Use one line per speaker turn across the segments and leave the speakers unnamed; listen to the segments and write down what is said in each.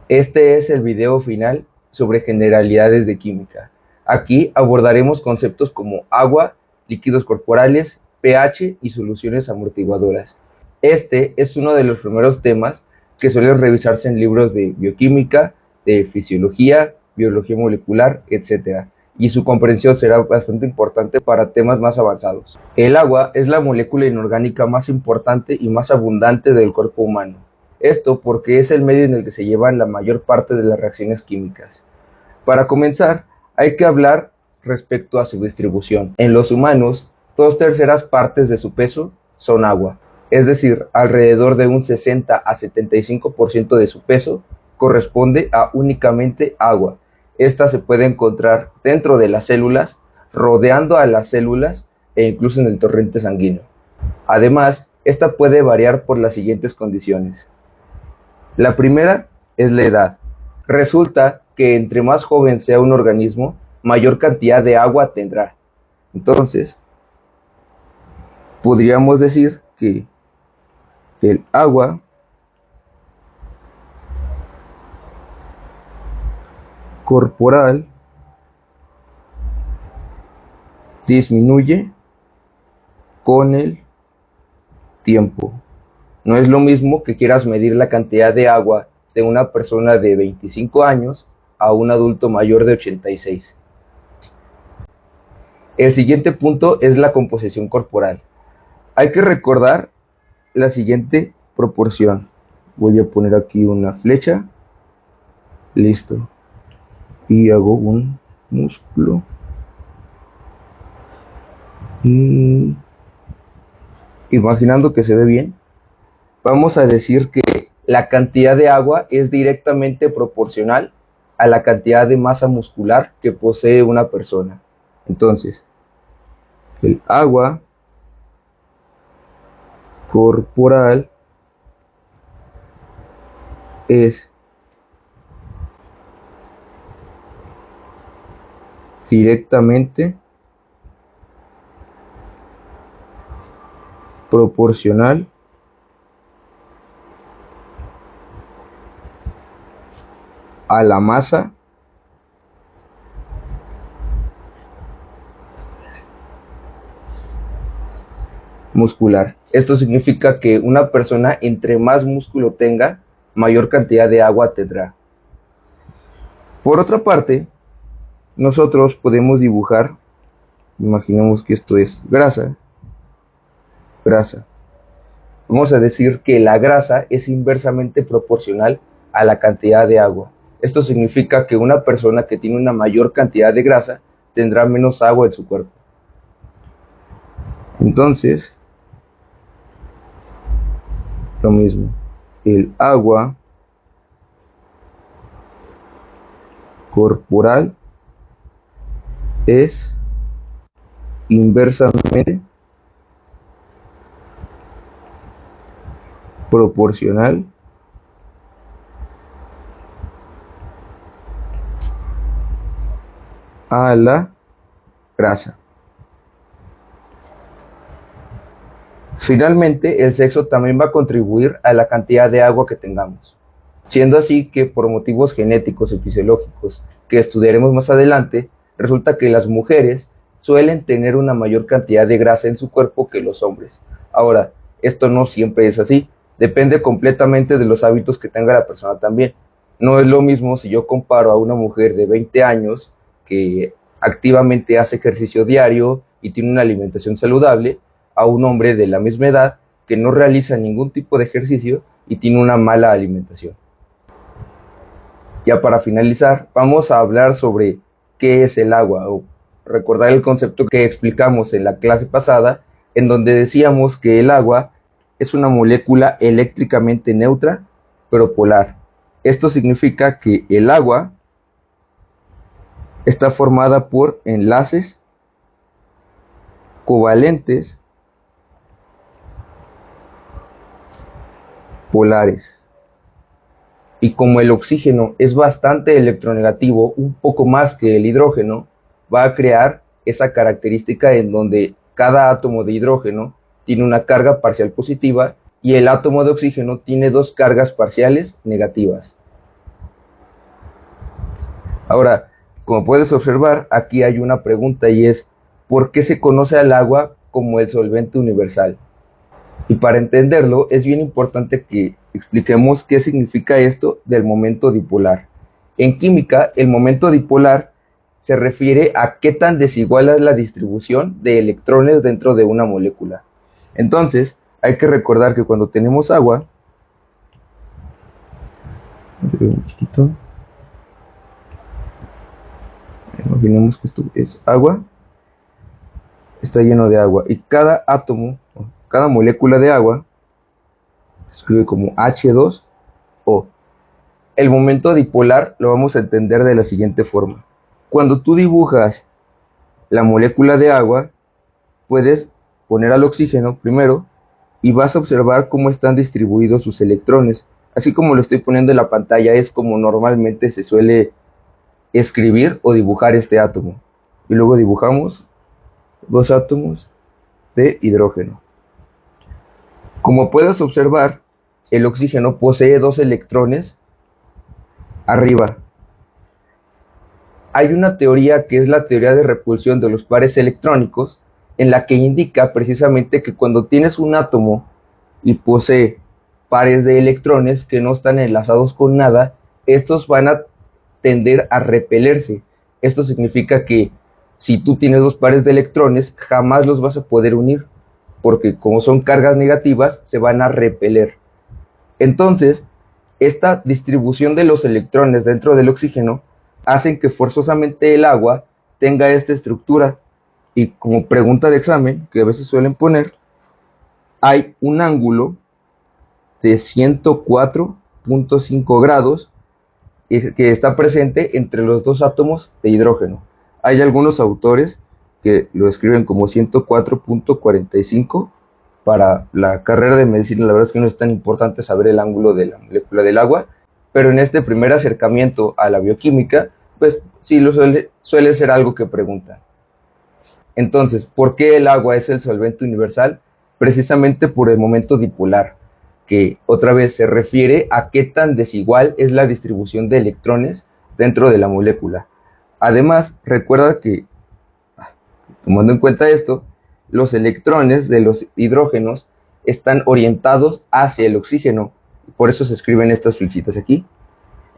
Este es el video final sobre generalidades de química. Aquí abordaremos conceptos como agua, líquidos corporales, pH y soluciones amortiguadoras. Este es uno de los primeros temas que suelen revisarse en libros de bioquímica, de fisiología, biología molecular, etc. Y su comprensión será bastante importante para temas más avanzados. El agua es la molécula inorgánica más importante y más abundante del cuerpo humano. Esto porque es el medio en el que se llevan la mayor parte de las reacciones químicas. Para comenzar, hay que hablar respecto a su distribución. En los humanos, 2/3 de su peso son agua, es decir, alrededor de un 60 a 75% de su peso corresponde a únicamente agua. Esta se puede encontrar dentro de las células, rodeando a las células e incluso en el torrente sanguíneo. Además, esta puede variar por las siguientes condiciones. La primera es la edad. Resulta que entre más joven sea un organismo, mayor cantidad de agua tendrá. Entonces, podríamos decir que el agua corporal disminuye con el tiempo. No es lo mismo que quieras medir la cantidad de agua de una persona de 25 años a un adulto mayor de 86. El siguiente punto es la composición corporal. Hay que recordar la siguiente proporción. Voy a poner aquí una flecha. Listo. Y hago un músculo. Y imaginando que se ve bien, vamos a decir que la cantidad de agua es directamente proporcional a la cantidad de masa muscular que posee una persona. Entonces, el agua corporal es directamente proporcional a la masa muscular. Esto significa que una persona, entre más músculo tenga, mayor cantidad de agua tendrá. Por otra parte, nosotros podemos dibujar, imaginemos que esto es grasa. Vamos a decir que la grasa es inversamente proporcional a la cantidad de agua. Esto significa que una persona que tiene una mayor cantidad de grasa tendrá menos agua en su cuerpo. Entonces, lo mismo, el agua corporal es inversamente proporcional a la grasa. Finalmente, el sexo también va a contribuir a la cantidad de agua que tengamos, siendo así que por motivos genéticos y fisiológicos que estudiaremos más adelante, resulta que las mujeres suelen tener una mayor cantidad de grasa en su cuerpo que los hombres. Ahora, esto no siempre es así, depende completamente de los hábitos que tenga la persona también. No es lo mismo si yo comparo a una mujer de 20 años que activamente hace ejercicio diario y tiene una alimentación saludable, a un hombre de la misma edad que no realiza ningún tipo de ejercicio y tiene una mala alimentación. Ya para finalizar, vamos a hablar sobre qué es el agua, o recordar el concepto que explicamos en la clase pasada, en donde decíamos que el agua es una molécula eléctricamente neutra, pero polar. Esto significa que el agua está formada por enlaces covalentes polares. Y como el oxígeno es bastante electronegativo, un poco más que el hidrógeno, va a crear esa característica en donde cada átomo de hidrógeno tiene una carga parcial positiva y el átomo de oxígeno tiene dos cargas parciales negativas. Ahora, como puedes observar, aquí hay una pregunta y es, ¿por qué se conoce al agua como el solvente universal? Y para entenderlo, es bien importante que expliquemos qué significa esto del momento dipolar. En química, el momento dipolar se refiere a qué tan desigual es la distribución de electrones dentro de una molécula. Entonces, hay que recordar que cuando tenemos agua, imaginemos que esto es agua, está lleno de agua y cada átomo, cada molécula de agua, se escribe como H2O. El momento dipolar lo vamos a entender de la siguiente forma. Cuando tú dibujas la molécula de agua, puedes poner al oxígeno primero y vas a observar cómo están distribuidos sus electrones. Así como lo estoy poniendo en la pantalla, es como normalmente se suele escribir o dibujar este átomo. Y luego dibujamos dos átomos de hidrógeno. Como puedes observar, el oxígeno posee dos electrones arriba. Hay una teoría que es la teoría de repulsión de los pares electrónicos, en la que indica precisamente que cuando tienes un átomo y posee pares de electrones que no están enlazados con nada, estos van a tender a repelerse. Esto significa que si tú tienes dos pares de electrones, jamás los vas a poder unir, porque como son cargas negativas, se van a repeler. Entonces, esta distribución de los electrones dentro del oxígeno hacen que forzosamente el agua tenga esta estructura. Y como pregunta de examen, que a veces suelen poner, hay un ángulo de 104.5 grados que está presente entre los dos átomos de hidrógeno. Hay algunos autores que lo escriben como 104.45. Para la carrera de medicina, la verdad es que no es tan importante saber el ángulo de la molécula del agua, pero en este primer acercamiento a la bioquímica, pues sí suele ser algo que preguntan. Entonces, ¿por qué el agua es el solvente universal? Precisamente por el momento dipolar, que otra vez se refiere a qué tan desigual es la distribución de electrones dentro de la molécula. Además, recuerda que, tomando en cuenta esto, los electrones de los hidrógenos están orientados hacia el oxígeno, por eso se escriben estas flechitas aquí.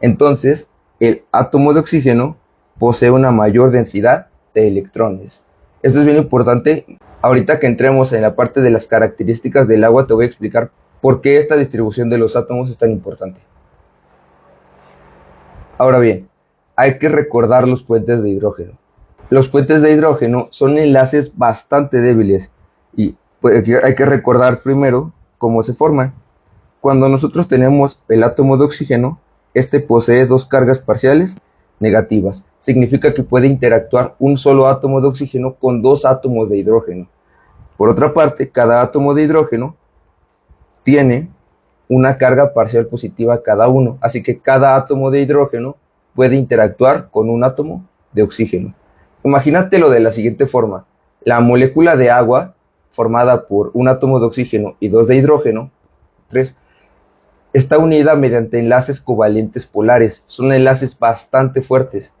Entonces, el átomo de oxígeno posee una mayor densidad de electrones. Esto es bien importante. Ahorita que entremos en la parte de las características del agua, te voy a explicar por qué esta distribución de los átomos es tan importante. Ahora bien, hay que recordar los puentes de hidrógeno. Los puentes de hidrógeno son enlaces bastante débiles y pues, hay que recordar primero cómo se forman. Cuando nosotros tenemos el átomo de oxígeno, este posee dos cargas parciales negativas. Significa que puede interactuar un solo átomo de oxígeno con dos átomos de hidrógeno. Por otra parte, cada átomo de hidrógeno tiene una carga parcial positiva cada uno, así que cada átomo de hidrógeno puede interactuar con un átomo de oxígeno. Imagínatelo de la siguiente forma: la molécula de agua, formada por un átomo de oxígeno y dos de hidrógeno, 3, está unida mediante enlaces covalentes polares. Son enlaces bastante fuertes,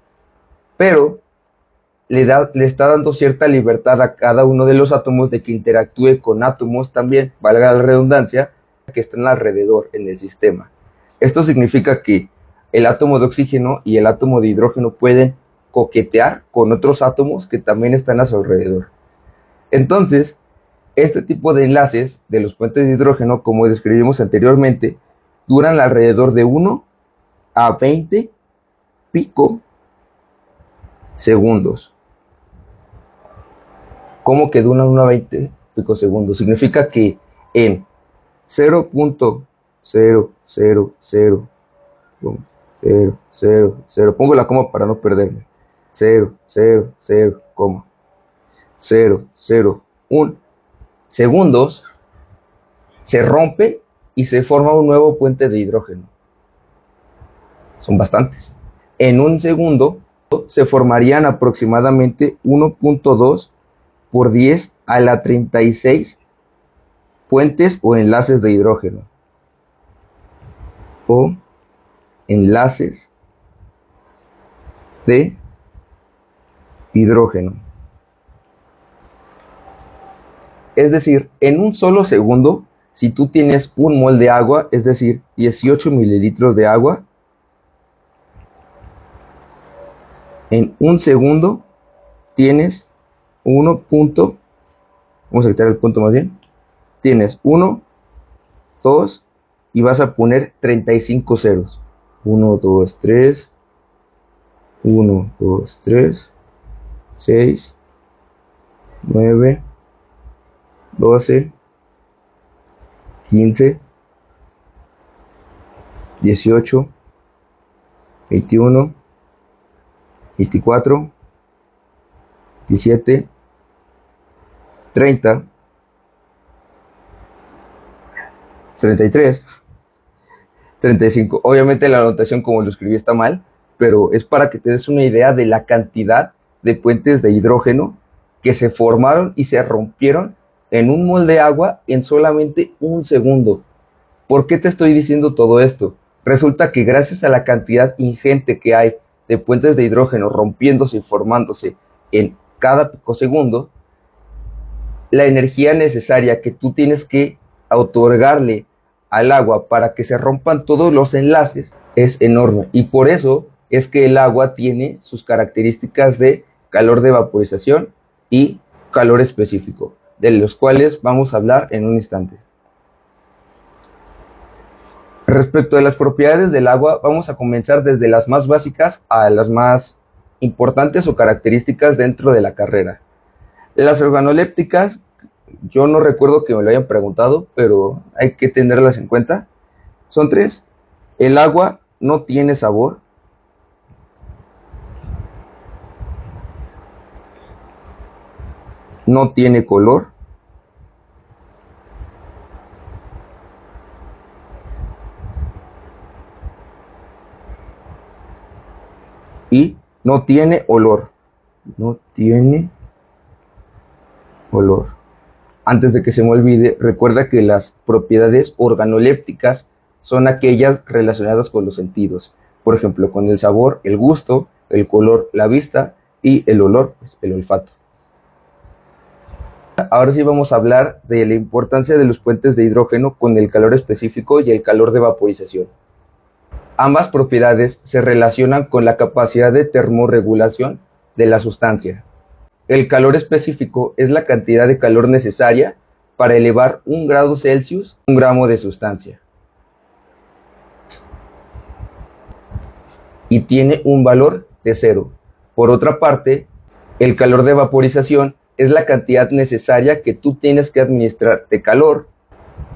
pero le está dando cierta libertad a cada uno de los átomos de que interactúe con átomos también, valga la redundancia, que están alrededor en el sistema. Esto significa que el átomo de oxígeno y el átomo de hidrógeno pueden coquetear con otros átomos que también están a su alrededor. Entonces, este tipo de enlaces de los puentes de hidrógeno, como describimos anteriormente, duran alrededor de 1 a 20 pico segundos. ¿Cómo que duran 1 a 20 picosegundos? Significa que en 0.000, pongo la coma para no perderme, 0.001 segundos, se rompe y se forma un nuevo puente de hidrógeno. Son bastantes. En un segundo se formarían aproximadamente 1.2 por 10 a la 36 puentes o enlaces de hidrógeno. O enlaces de hidrógeno. Es decir, en un solo segundo, si tú tienes un mol de agua, es decir, 18 mililitros de agua, en un segundo tienes 1 punto, vamos a quitar el punto más bien, tienes 1, 2 y vas a poner 35 ceros. 1, 2, 3, 1, 2, 3, 6, 9, 12, 15, 18, 21, 24, 17, 30, 33, 35. Obviamente la anotación como lo escribí está mal, pero es para que te des una idea de la cantidad de puentes de hidrógeno que se formaron y se rompieron en un mol de agua en solamente un segundo. ¿Por qué te estoy diciendo todo esto? Resulta que gracias a la cantidad ingente que hay de puentes de hidrógeno rompiéndose y formándose en cada picosegundo, la energía necesaria que tú tienes que otorgarle al agua para que se rompan todos los enlaces es enorme, y por eso es que el agua tiene sus características de calor de vaporización y calor específico, de los cuales vamos a hablar en un instante. Respecto a las propiedades del agua, vamos a comenzar desde las más básicas a las más importantes o características dentro de la carrera. Las organolépticas, yo no recuerdo que me lo hayan preguntado, pero hay que tenerlas en cuenta. Son 3. El agua no tiene sabor. No tiene color. Y no tiene olor. No tiene olor. Antes de que se me olvide, recuerda que las propiedades organolépticas son aquellas relacionadas con los sentidos. Por ejemplo, con el sabor, el gusto, el color, la vista, y el olor, pues, el olfato. Ahora sí vamos a hablar de la importancia de los puentes de hidrógeno con el calor específico y el calor de vaporización. Ambas propiedades se relacionan con la capacidad de termorregulación de la sustancia. El calor específico es la cantidad de calor necesaria para elevar 1 grado Celsius un gramo de sustancia. Y tiene un valor de 0. Por otra parte, el calor de vaporización es la cantidad necesaria que tú tienes que administrar de calor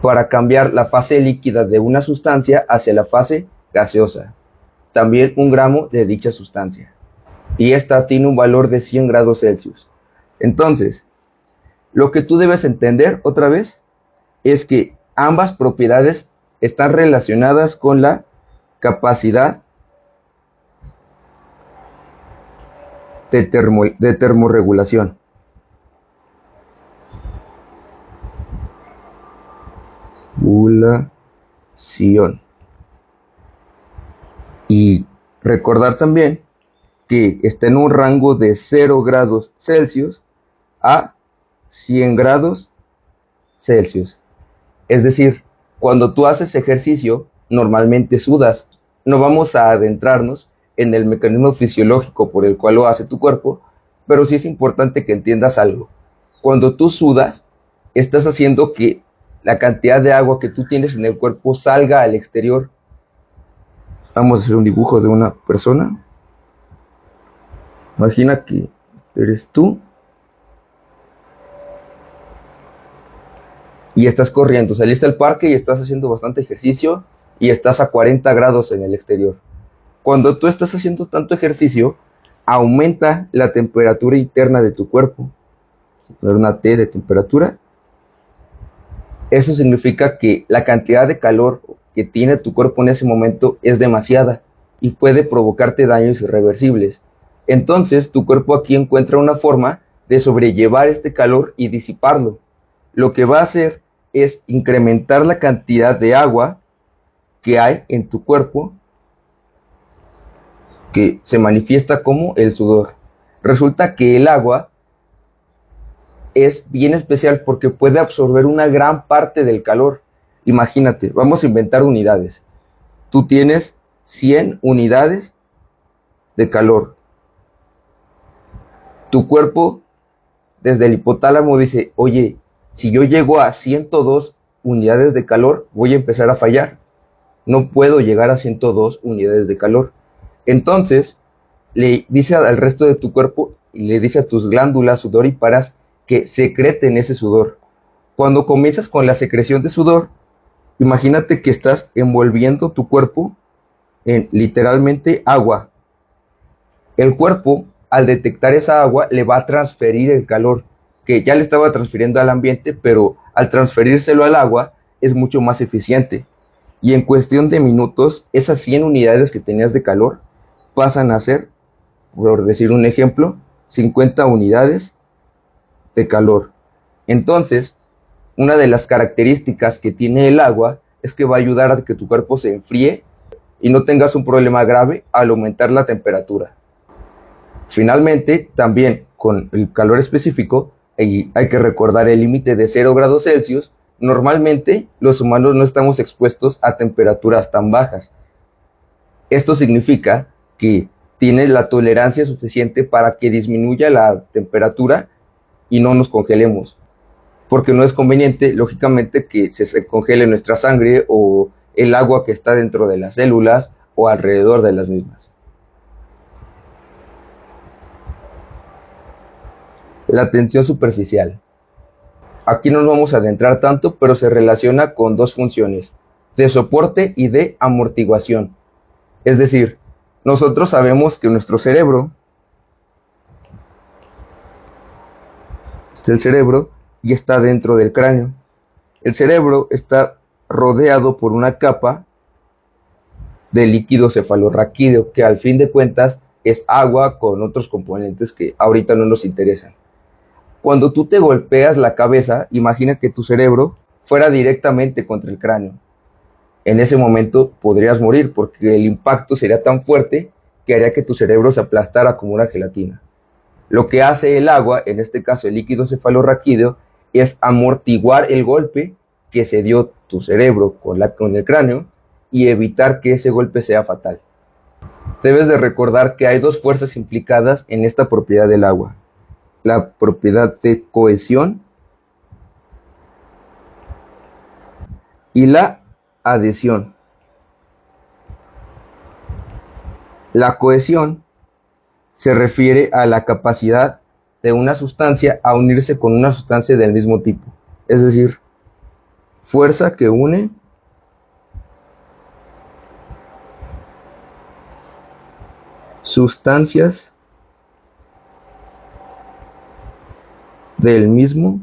para cambiar la fase líquida de una sustancia hacia la fase gaseosa. También 1 gramo de dicha sustancia. Y esta tiene un valor de 100 grados Celsius. Entonces, lo que tú debes entender otra vez es que ambas propiedades están relacionadas con la capacidad de termorregulación. Y recordar también que está en un rango de 0 grados Celsius a 100 grados Celsius. Es decir, cuando tú haces ejercicio, normalmente sudas. No vamos a adentrarnos en el mecanismo fisiológico por el cual lo hace tu cuerpo, pero sí es importante que entiendas algo. Cuando tú sudas, estás haciendo que la cantidad de agua que tú tienes en el cuerpo salga al exterior. Vamos a hacer un dibujo de una persona. Imagina que eres tú y estás corriendo. Saliste al parque y estás haciendo bastante ejercicio y estás a 40 grados en el exterior. Cuando tú estás haciendo tanto ejercicio, aumenta la temperatura interna de tu cuerpo. Vamos a poner una T de temperatura. Eso significa que la cantidad de calor que tiene tu cuerpo en ese momento es demasiada y puede provocarte daños irreversibles. Entonces tu cuerpo aquí encuentra una forma de sobrellevar este calor y disiparlo. Lo que va a hacer es incrementar la cantidad de agua que hay en tu cuerpo que se manifiesta como el sudor. Resulta que el agua es bien especial porque puede absorber una gran parte del calor. Imagínate, vamos a inventar unidades. Tú tienes 100 unidades de calor. Tu cuerpo desde el hipotálamo dice, oye, si yo llego a 102 unidades de calor, voy a empezar a fallar. No puedo llegar a 102 unidades de calor. Entonces, le dice al resto de tu cuerpo y le dice a tus glándulas sudoríparas que secreten ese sudor. Cuando comienzas con la secreción de sudor, imagínate que estás envolviendo tu cuerpo en literalmente agua. El cuerpo, al detectar esa agua, le va a transferir el calor, que ya le estaba transfiriendo al ambiente, pero al transferírselo al agua es mucho más eficiente. Y en cuestión de minutos, esas 100 unidades que tenías de calor pasan a ser, por decir un ejemplo, 50 unidades de calor. Entonces, una de las características que tiene el agua es que va a ayudar a que tu cuerpo se enfríe y no tengas un problema grave al aumentar la temperatura. Finalmente, también con el calor específico, hay que recordar el límite de 0 grados Celsius. Normalmente los humanos no estamos expuestos a temperaturas tan bajas. Esto significa que tiene la tolerancia suficiente para que disminuya la temperatura y no nos congelemos. Porque no es conveniente, lógicamente, que se congele nuestra sangre o el agua que está dentro de las células o alrededor de las mismas. La tensión superficial. Aquí no nos vamos a adentrar tanto, pero se relaciona con dos funciones, de soporte y de amortiguación. Es decir, nosotros sabemos que nuestro cerebro, y está dentro del cráneo. El cerebro está rodeado por una capa de líquido cefalorraquídeo, que al fin de cuentas es agua con otros componentes que ahorita no nos interesan. Cuando tú te golpeas la cabeza, imagina que tu cerebro fuera directamente contra el cráneo. En ese momento podrías morir porque el impacto sería tan fuerte que haría que tu cerebro se aplastara como una gelatina. Lo que hace el agua, en este caso el líquido cefalorraquídeo, es amortiguar el golpe que se dio tu cerebro con el cráneo y evitar que ese golpe sea fatal. Debes de recordar que hay dos fuerzas implicadas en esta propiedad del agua. La propiedad de cohesión y la adhesión. La cohesión se refiere a la capacidad de una sustancia a unirse con una sustancia del mismo tipo. Es decir, fuerza que une sustancias del mismo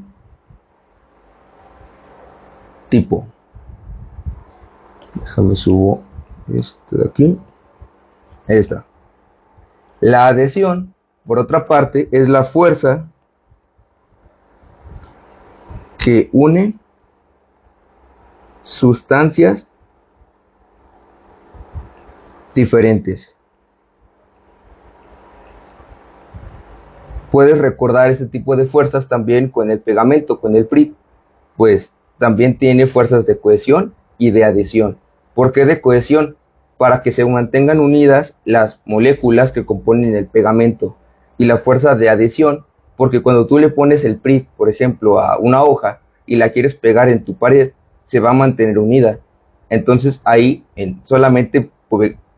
tipo. Déjame subo esto de aquí. Ahí está. La adhesión, por otra parte, es la fuerza que une sustancias diferentes. Puedes recordar este tipo de fuerzas también con el pegamento, con el PRIT, pues también tiene fuerzas de cohesión y de adhesión. ¿Por qué de cohesión? Para que se mantengan unidas las moléculas que componen el pegamento, y la fuerza de adhesión, porque cuando tú le pones el PRIT, por ejemplo, a una hoja y la quieres pegar en tu pared, se va a mantener unida. Entonces ahí, solamente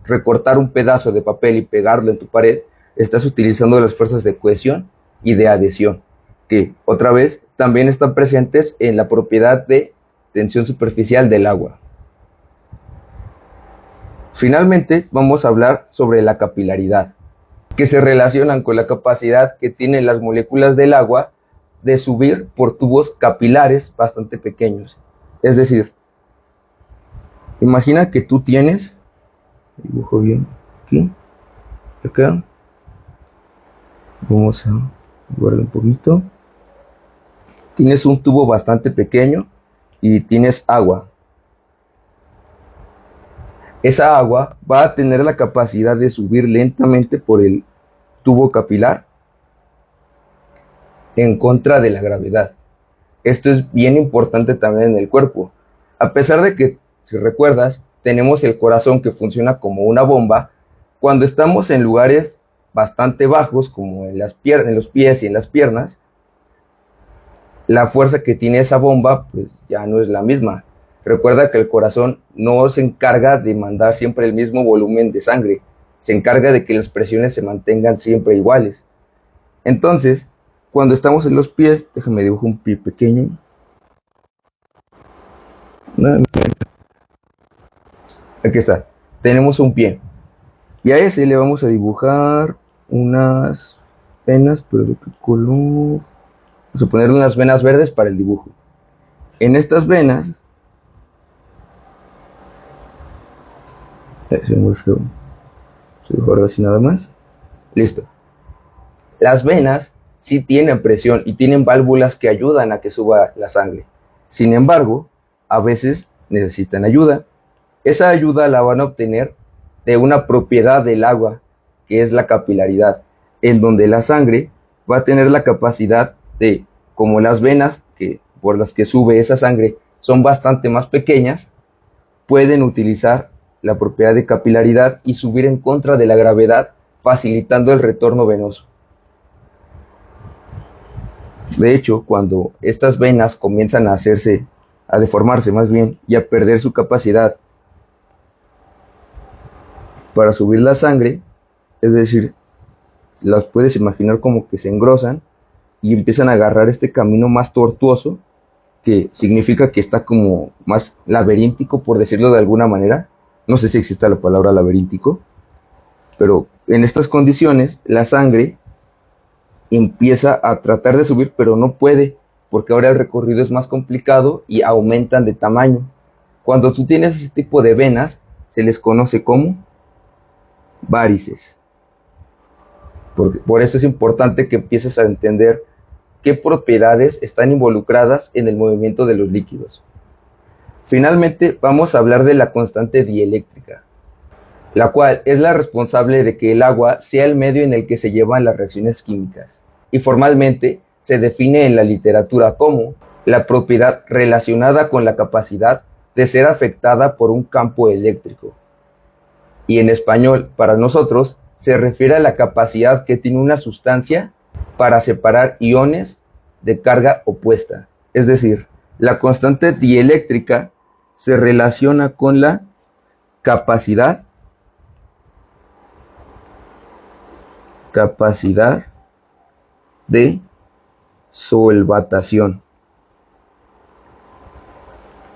recortar un pedazo de papel y pegarlo en tu pared, estás utilizando las fuerzas de cohesión y de adhesión, que otra vez también están presentes en la propiedad de tensión superficial del agua. Finalmente vamos a hablar sobre la capilaridad, que se relacionan con la capacidad que tienen las moléculas del agua de subir por tubos capilares bastante pequeños. Es decir, imagina que tú tienes, dibujo bien aquí, acá, vamos a guardar un poquito, tienes un tubo bastante pequeño y tienes agua. Esa agua va a tener la capacidad de subir lentamente por el tubo capilar en contra de la gravedad. Esto es bien importante también en el cuerpo. A pesar de que, si recuerdas, tenemos el corazón que funciona como una bomba, cuando estamos en lugares bastante bajos, como en los pies y en las piernas, la fuerza que tiene esa bomba pues ya no es la misma. Recuerda que el corazón no se encarga de mandar siempre el mismo volumen de sangre, se encarga de que las presiones se mantengan siempre iguales. Entonces, cuando estamos en los pies, déjame dibujar un pie pequeño. Aquí está, tenemos un pie. Y a ese le vamos a dibujar unas venas, pero ¿de qué color? Vamos a poner unas venas verdes para el dibujo. En estas venas, se me feo, se dibujar así nada más. Listo. Las venas sí tienen presión y tienen válvulas que ayudan a que suba la sangre. Sin embargo, a veces necesitan ayuda. Esa ayuda la van a obtener de una propiedad del agua, que es la capilaridad, en donde la sangre va a tener la capacidad de, como las venas por las que sube esa sangre son bastante más pequeñas, pueden utilizar la propiedad de capilaridad y subir en contra de la gravedad, facilitando el retorno venoso. De hecho, cuando estas venas comienzan a deformarse más bien, y a perder su capacidad para subir la sangre, es decir, las puedes imaginar como que se engrosan y empiezan a agarrar este camino más tortuoso, que significa que está como más laberíntico, por decirlo de alguna manera. No sé si existe la palabra laberíntico, pero en estas condiciones la sangre empieza a tratar de subir, pero no puede, porque ahora el recorrido es más complicado y aumentan de tamaño. Cuando tú tienes ese tipo de venas, se les conoce como varices. Por eso es importante que empieces a entender qué propiedades están involucradas en el movimiento de los líquidos. Finalmente, vamos a hablar de la constante dieléctrica, la cual es la responsable de que el agua sea el medio en el que se llevan las reacciones químicas, y formalmente se define en la literatura como la propiedad relacionada con la capacidad de ser afectada por un campo eléctrico. Y en español, para nosotros, se refiere a la capacidad que tiene una sustancia para separar iones de carga opuesta. Es decir, la constante dieléctrica se relaciona con la capacidad de solvatación.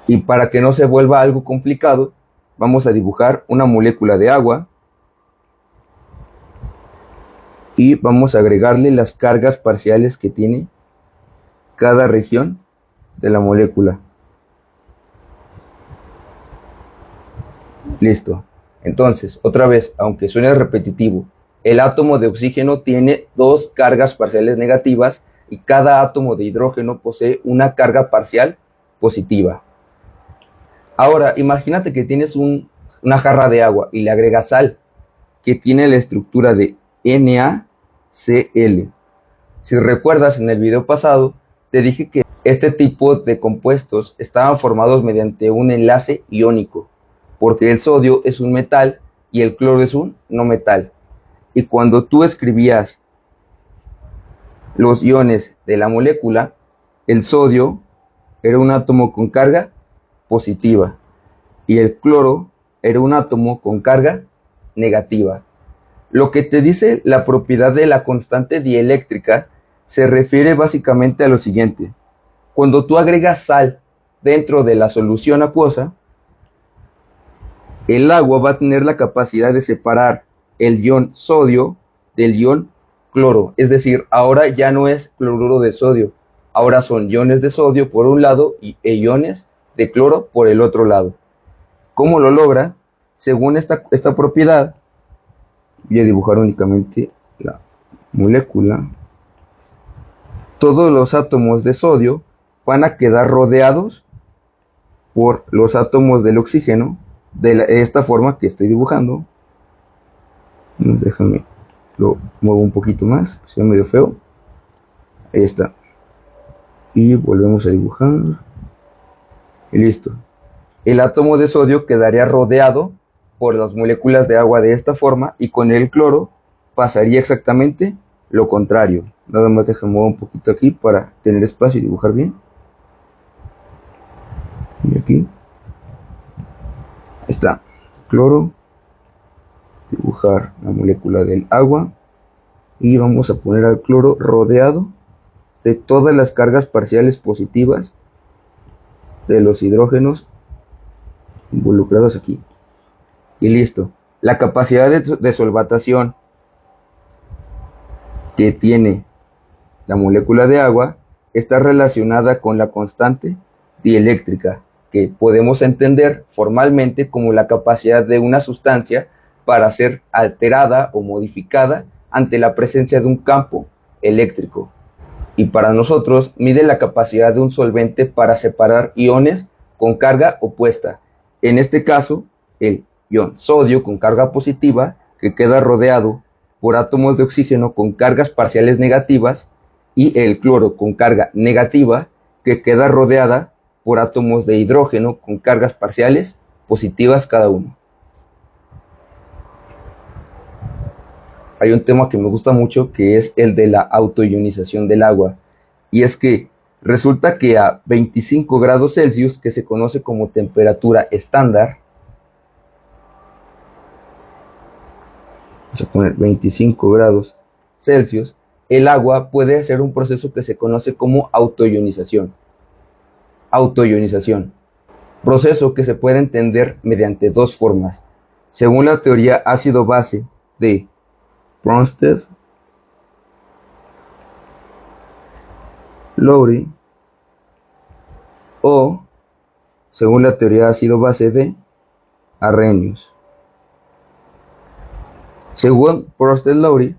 Y para que no se vuelva algo complicado, vamos a dibujar una molécula de agua y vamos a agregarle las cargas parciales que tiene cada región de la molécula. Listo. Entonces, otra vez, aunque suene repetitivo, el átomo de oxígeno tiene dos cargas parciales negativas y cada átomo de hidrógeno posee una carga parcial positiva. Ahora, imagínate que tienes una jarra de agua y le agregas sal, que tiene la estructura de NaCl. Si recuerdas, en el video pasado te dije que este tipo de compuestos estaban formados mediante un enlace iónico, porque el sodio es un metal y el cloro es un no metal. Y cuando tú escribías los iones de la molécula, el sodio era un átomo con carga positiva y el cloro era un átomo con carga negativa. Lo que te dice la propiedad de la constante dieléctrica se refiere básicamente a lo siguiente: cuando tú agregas sal dentro de la solución acuosa, el agua va a tener la capacidad de separar el ion sodio del ion cloro. Es decir, ahora ya no es cloruro de sodio, ahora son iones de sodio por un lado e iones de cloro por el otro lado. ¿Cómo lo logra? Según esta propiedad, voy a dibujar únicamente la molécula. Todos los átomos de sodio van a quedar rodeados por los átomos del oxígeno de esta forma que estoy dibujando. Déjame, lo muevo un poquito más, se ve medio feo. Ahí está. Y volvemos a dibujar. Y listo. El átomo de sodio quedaría rodeado por las moléculas de agua de esta forma, y con el cloro pasaría exactamente lo contrario. Nada más déjame mover un poquito aquí para tener espacio y dibujar bien. Y aquí. Ahí está. Cloro. Dibujar la molécula del agua. Y vamos a poner al cloro rodeado de todas las cargas parciales positivas de los hidrógenos involucrados aquí. Y listo. La capacidad de solvatación que tiene la molécula de agua está relacionada con la constante dieléctrica, que podemos entender formalmente como la capacidad de una sustancia para ser alterada o modificada ante la presencia de un campo eléctrico. Y para nosotros mide la capacidad de un solvente para separar iones con carga opuesta. En este caso, el ion sodio con carga positiva, que queda rodeado por átomos de oxígeno con cargas parciales negativas, y el cloro con carga negativa, que queda rodeada por átomos de hidrógeno con cargas parciales positivas cada uno. Hay un tema que me gusta mucho, que es el de la autoionización del agua, y es que resulta que a 25 grados Celsius, que se conoce como temperatura estándar, vamos a poner 25 grados Celsius, el agua puede hacer un proceso que se conoce como autoionización. Autoionización, proceso que se puede entender mediante dos formas. Según la teoría ácido-base de Bronsted-Lowry, o según la teoría ácido-base de Arrhenius. Según Bronsted-Lowry,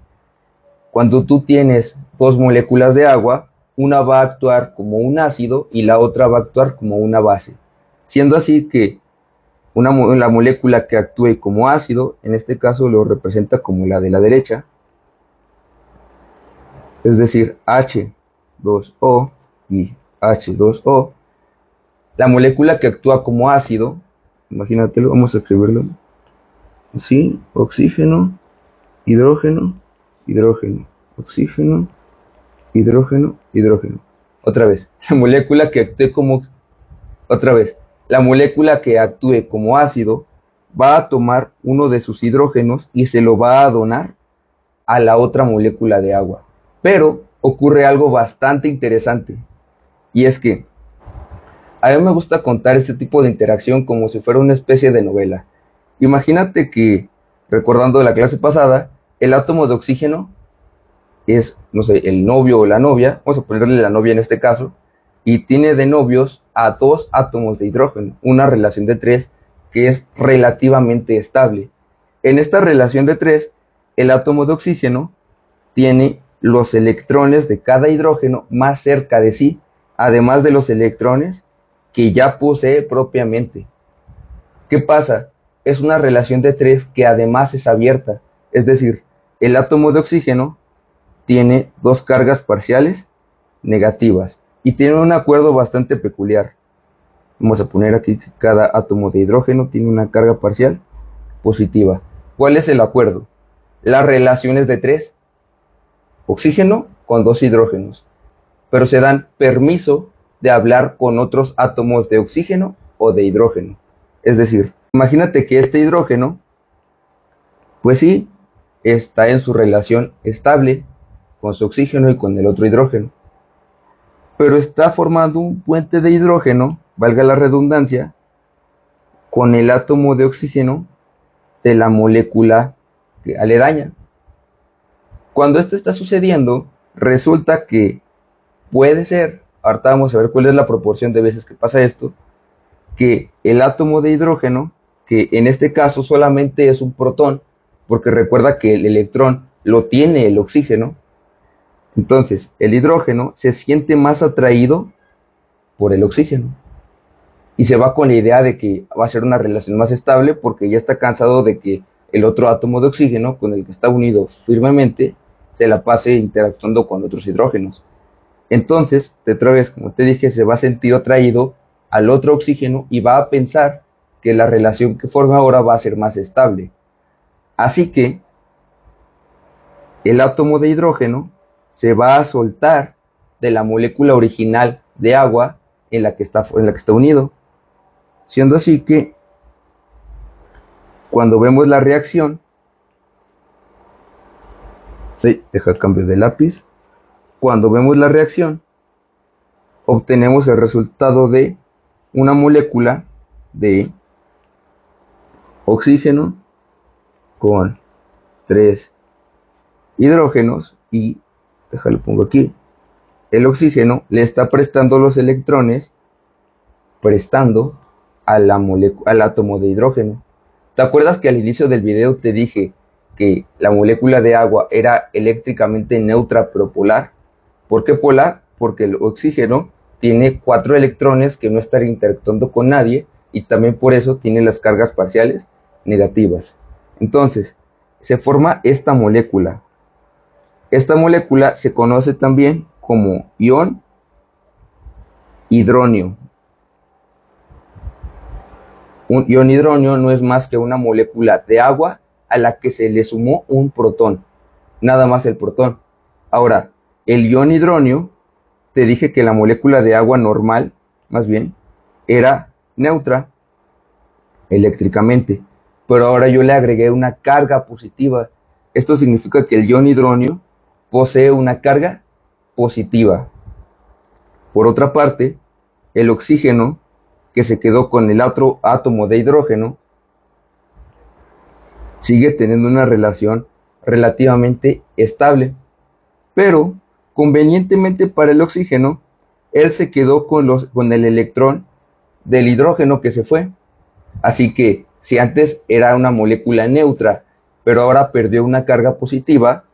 cuando tú tienes dos moléculas de agua, una va a actuar como un ácido y la otra va a actuar como una base, siendo así que la molécula que actúe como ácido, en este caso lo representa como la de la derecha, es decir, H2O y H2O. La molécula que actúa como ácido, imagínatelo, vamos a escribirlo así: oxígeno, hidrógeno, hidrógeno, oxígeno, hidrógeno, hidrógeno. Otra vez, la molécula que actúe como ácido va a tomar uno de sus hidrógenos y se lo va a donar a la otra molécula de agua. Pero ocurre algo bastante interesante, y es que a mí me gusta contar este tipo de interacción como si fuera una especie de novela. Imagínate que, recordando la clase pasada, el átomo de oxígeno es, no sé, el novio o la novia, vamos a ponerle la novia en este caso, y tiene de novios a dos átomos de hidrógeno, una relación de 3 que es relativamente estable. En esta relación de 3, el átomo de oxígeno tiene los electrones de cada hidrógeno más cerca de sí, además de los electrones que ya posee propiamente. ¿Qué pasa? Es una relación de 3 que además es abierta, es decir, el átomo de oxígeno tiene dos cargas parciales negativas y tiene un acuerdo bastante peculiar. Vamos a poner aquí que cada átomo de hidrógeno tiene una carga parcial positiva. ¿Cuál es el acuerdo? Las relaciones de 3, oxígeno con dos hidrógenos, pero se dan permiso de hablar con otros átomos de oxígeno o de hidrógeno. Es decir, imagínate que este hidrógeno, pues sí, está en su relación estable con su oxígeno y con el otro hidrógeno, pero está formando un puente de hidrógeno, valga la redundancia, con el átomo de oxígeno de la molécula aledaña. Cuando esto está sucediendo, resulta que puede ser, ahorita vamos a ver cuál es la proporción de veces que pasa esto, que el átomo de hidrógeno, que en este caso solamente es un protón, porque recuerda que el electrón lo tiene el oxígeno, entonces el hidrógeno se siente más atraído por el oxígeno. y se va con la idea de que va a ser una relación más estable porque ya está cansado de que el otro átomo de oxígeno con el que está unido firmemente se la pase interactuando con otros hidrógenos. Entonces, otra vez, como te dije, se va a sentir atraído al otro oxígeno y va a pensar que la relación que forma ahora va a ser más estable. Así que el átomo de hidrógeno se va a soltar de la molécula original de agua en la que está unido. Siendo así que cuando vemos la reacción, deja cambio de lápiz, cuando vemos la reacción, obtenemos el resultado de una molécula de oxígeno con 3 hidrógenos y, déjalo pongo aquí, el oxígeno le está prestando los electrones, al átomo de hidrógeno. ¿Te acuerdas que al inicio del video te dije que la molécula de agua era eléctricamente neutra pero polar? ¿Por qué polar? Porque el oxígeno tiene 4 electrones que no están interactuando con nadie y también por eso tiene las cargas parciales negativas. Entonces, se forma esta molécula. Esta molécula se conoce también como ion hidronio. Un ion hidronio no es más que una molécula de agua a la que se le sumó un protón, nada más el protón. Ahora, el ion hidronio, te dije que la molécula de agua normal, más bien, era neutra eléctricamente, pero ahora yo le agregué una carga positiva. Esto significa que el ion hidronio posee una carga positiva. Por otra parte, el oxígeno, que se quedó con el otro átomo de hidrógeno, sigue teniendo una relación relativamente estable, pero convenientemente para el oxígeno, él se quedó con el electrón del hidrógeno que se fue. Así que si antes era una molécula neutra, pero ahora perdió una carga positiva,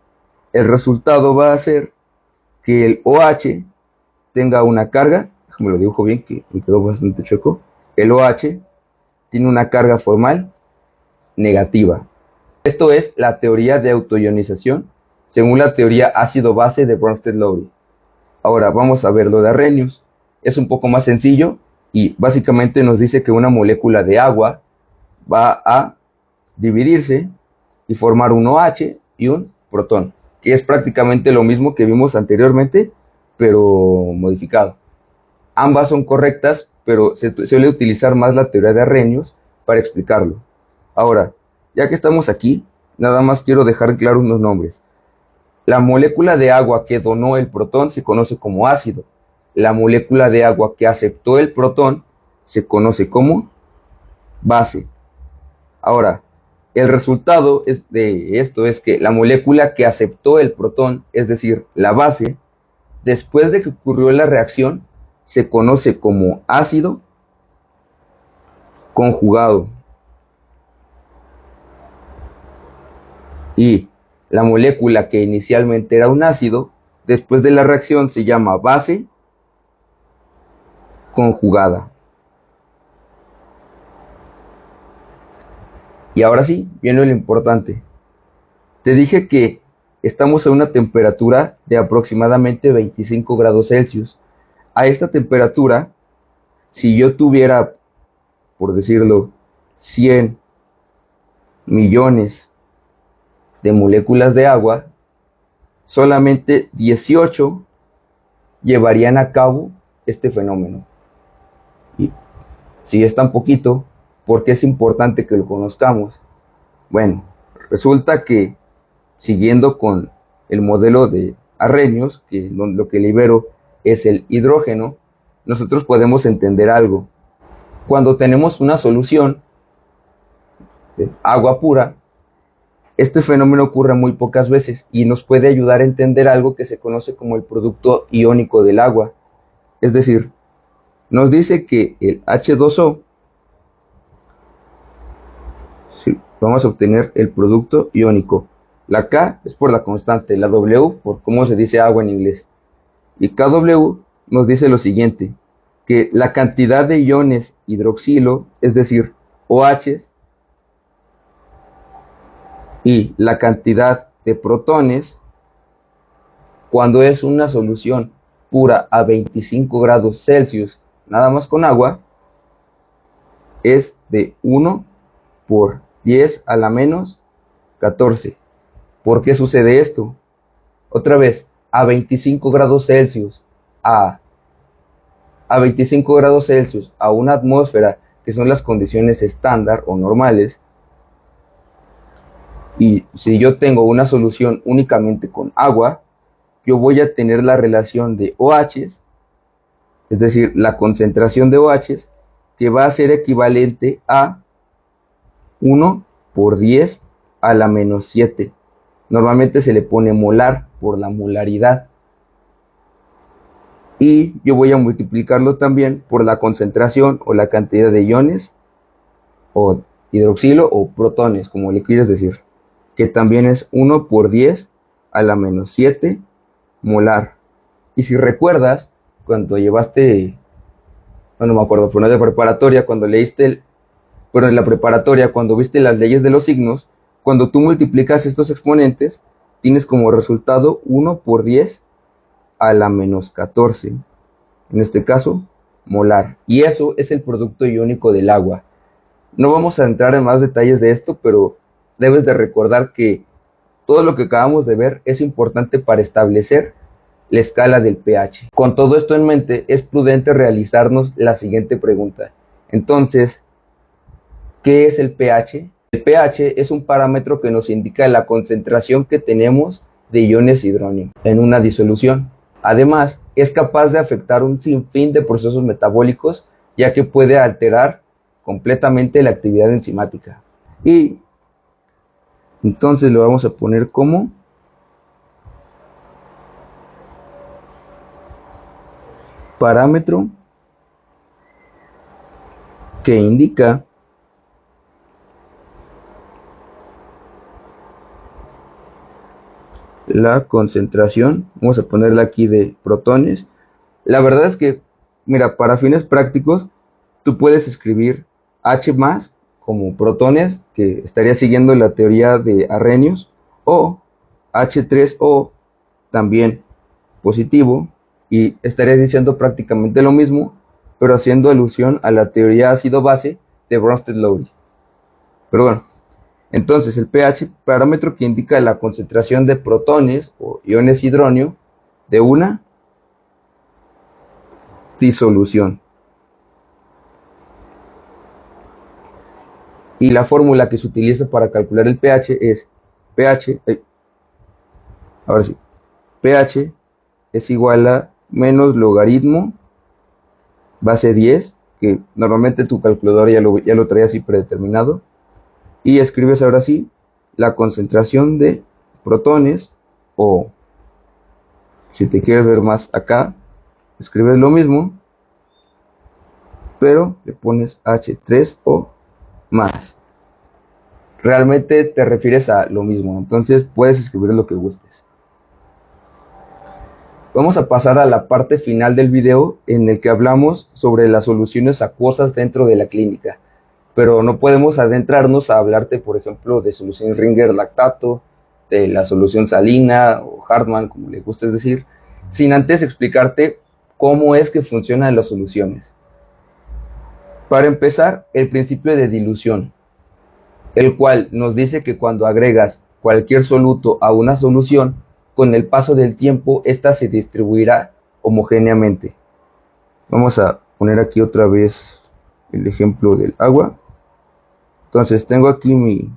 el resultado va a ser que el OH tenga una carga, me lo dibujo bien que me quedó bastante chueco, el OH tiene una carga formal negativa. Esto es la teoría de autoionización según la teoría ácido-base de Bronsted-Lowry. Ahora vamos a ver lo de Arrhenius. Es un poco más sencillo y básicamente nos dice que una molécula de agua va a dividirse y formar un OH y un protón, que es prácticamente lo mismo que vimos anteriormente, pero modificado. Ambas son correctas, pero se suele utilizar más la teoría de Arrhenius para explicarlo. Ahora, ya que estamos aquí, nada más quiero dejar claro unos nombres. La molécula de agua que donó el protón se conoce como ácido. La molécula de agua que aceptó el protón se conoce como base. Ahora, el resultado de esto es que la molécula que aceptó el protón, es decir, la base, después de que ocurrió la reacción, se conoce como ácido conjugado. Y la molécula que inicialmente era un ácido, después de la reacción se llama base conjugada. Y ahora sí, viene lo importante. Te dije que estamos a una temperatura de aproximadamente 25 grados Celsius. A esta temperatura, si yo tuviera, por decirlo, 100 millones de moléculas de agua, solamente 18 llevarían a cabo este fenómeno. Y si es tan poquito, ¿por qué es importante que lo conozcamos? Bueno, resulta que siguiendo con el modelo de Arrhenius, que lo que libero es el hidrógeno, nosotros podemos entender algo. Cuando tenemos una solución de agua pura, este fenómeno ocurre muy pocas veces y nos puede ayudar a entender algo que se conoce como el producto iónico del agua. Es decir, nos dice que el H2O, vamos a obtener el producto iónico. La K es por la constante, la W por cómo se dice agua en inglés. Y KW nos dice lo siguiente, que la cantidad de iones hidroxilo, es decir, OH, y la cantidad de protones, cuando es una solución pura a 25 grados Celsius, nada más con agua, es de 1 por 10 a la menos 14. ¿Por qué sucede esto? Otra vez, a 25 grados Celsius, a 25 grados Celsius, a una atmósfera, que son las condiciones estándar o normales, y si yo tengo una solución únicamente con agua, yo voy a tener la relación de OH, es decir, la concentración de OH, que va a ser equivalente a 1 por 10 a la menos 7. Normalmente se le pone molar por la molaridad. Y yo voy a multiplicarlo también por la concentración o la cantidad de iones o hidroxilo o protones, como le quieres decir, que también es 1 por 10 a la menos 7 molar. Y si recuerdas, cuando llevaste, no me acuerdo, pero no de preparatoria, cuando leíste, pero en la preparatoria, cuando viste las leyes de los signos, cuando tú multiplicas estos exponentes, tienes como resultado 1 por 10 a la menos 14, en este caso, molar. Y eso es el producto iónico del agua. No vamos a entrar en más detalles de esto, pero debes de recordar que todo lo que acabamos de ver es importante para establecer la escala del pH. Con todo esto en mente, es prudente realizarnos la siguiente pregunta. Entonces, ¿qué es el pH? El pH es un parámetro que nos indica la concentración que tenemos de iones hidróneo en una disolución. Además, es capaz de afectar un sinfín de procesos metabólicos, ya que puede alterar completamente la actividad enzimática. Y entonces lo vamos a poner como parámetro que indica la concentración, vamos a ponerla aquí, de protones. La verdad es que, mira, para fines prácticos, tú puedes escribir H más como protones, que estaría siguiendo la teoría de Arrhenius, o H3O también positivo, y estarías diciendo prácticamente lo mismo, pero haciendo alusión a la teoría ácido-base de Bronsted-Lowry. Pero bueno, entonces el pH, parámetro que indica la concentración de protones o iones hidróneo de una disolución. Y la fórmula que se utiliza para calcular el pH es pH es igual a menos logaritmo base 10, que normalmente tu calculadora ya lo trae así predeterminado, y escribes ahora sí la concentración de protones, o si te quieres ver más acá, escribes lo mismo, pero le pones H3O más. Realmente te refieres a lo mismo, entonces puedes escribir lo que gustes. Vamos a pasar a la parte final del video, en el que hablamos sobre las soluciones acuosas dentro de la clínica, pero no podemos adentrarnos a hablarte, por ejemplo, de solución Ringer-lactato, de la solución salina o Hartmann, como le gustes decir, sin antes explicarte cómo es que funcionan las soluciones. Para empezar, el principio de dilución, el cual nos dice que cuando agregas cualquier soluto a una solución, con el paso del tiempo, esta se distribuirá homogéneamente. Vamos a poner aquí otra vez el ejemplo del agua. Entonces tengo aquí mi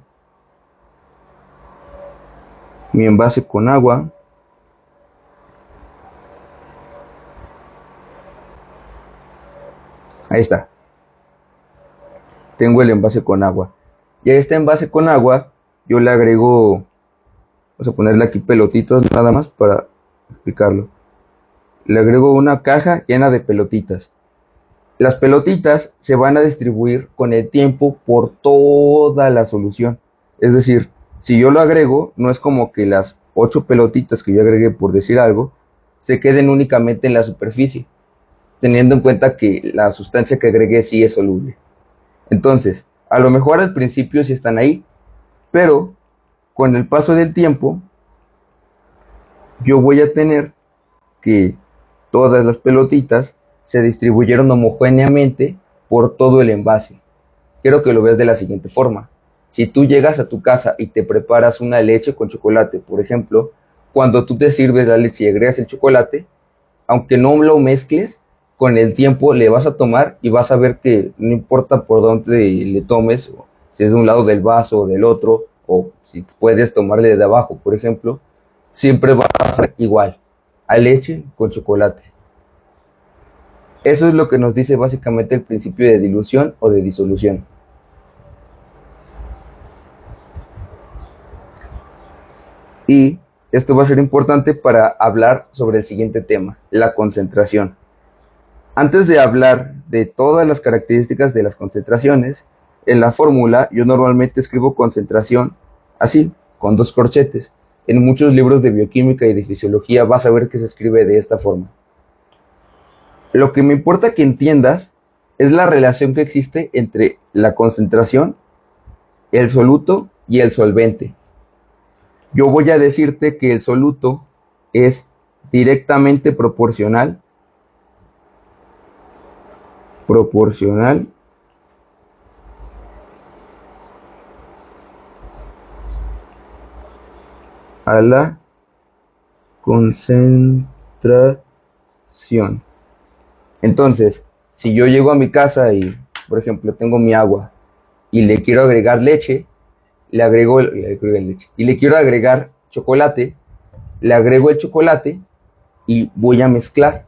envase con agua. Ahí está. Tengo el envase con agua. Y a este envase con agua yo le agrego, vamos a ponerle aquí pelotitas nada más para explicarlo. Le agrego una caja llena de pelotitas. Las pelotitas se van a distribuir con el tiempo por toda la solución. Es decir, si yo lo agrego, no es como que las 8 pelotitas que yo agregué, por decir algo, se queden únicamente en la superficie. teniendo en cuenta que la sustancia que agregué sí es soluble. Entonces, a lo mejor al principio sí están ahí, pero con el paso del tiempo, yo voy a tener que todas las pelotitas se distribuyeron homogéneamente por todo el envase. Quiero que lo veas de la siguiente forma. Si tú llegas a tu casa y te preparas una leche con chocolate, por ejemplo, cuando tú te sirves la leche y agregas el chocolate, aunque no lo mezcles, con el tiempo le vas a tomar y vas a ver que no importa por dónde le tomes, si es de un lado del vaso o del otro, o si puedes tomarle de abajo, por ejemplo, siempre va a ser igual, a leche con chocolate. Eso es lo que nos dice básicamente el principio de dilución o de disolución. Y esto va a ser importante para hablar sobre el siguiente tema, la concentración. Antes de hablar de todas las características de las concentraciones, en la fórmula yo normalmente escribo concentración así, con dos corchetes. En muchos libros de bioquímica y de fisiología vas a ver que se escribe de esta forma. Lo que me importa que entiendas es la relación que existe entre la concentración, el soluto y el solvente. Yo voy a decirte que el soluto es directamente proporcional a la concentración. Entonces, si yo llego a mi casa y, por ejemplo, tengo mi agua y le quiero agregar leche, le agrego leche. Y le quiero agregar chocolate, le agrego el chocolate y voy a mezclar.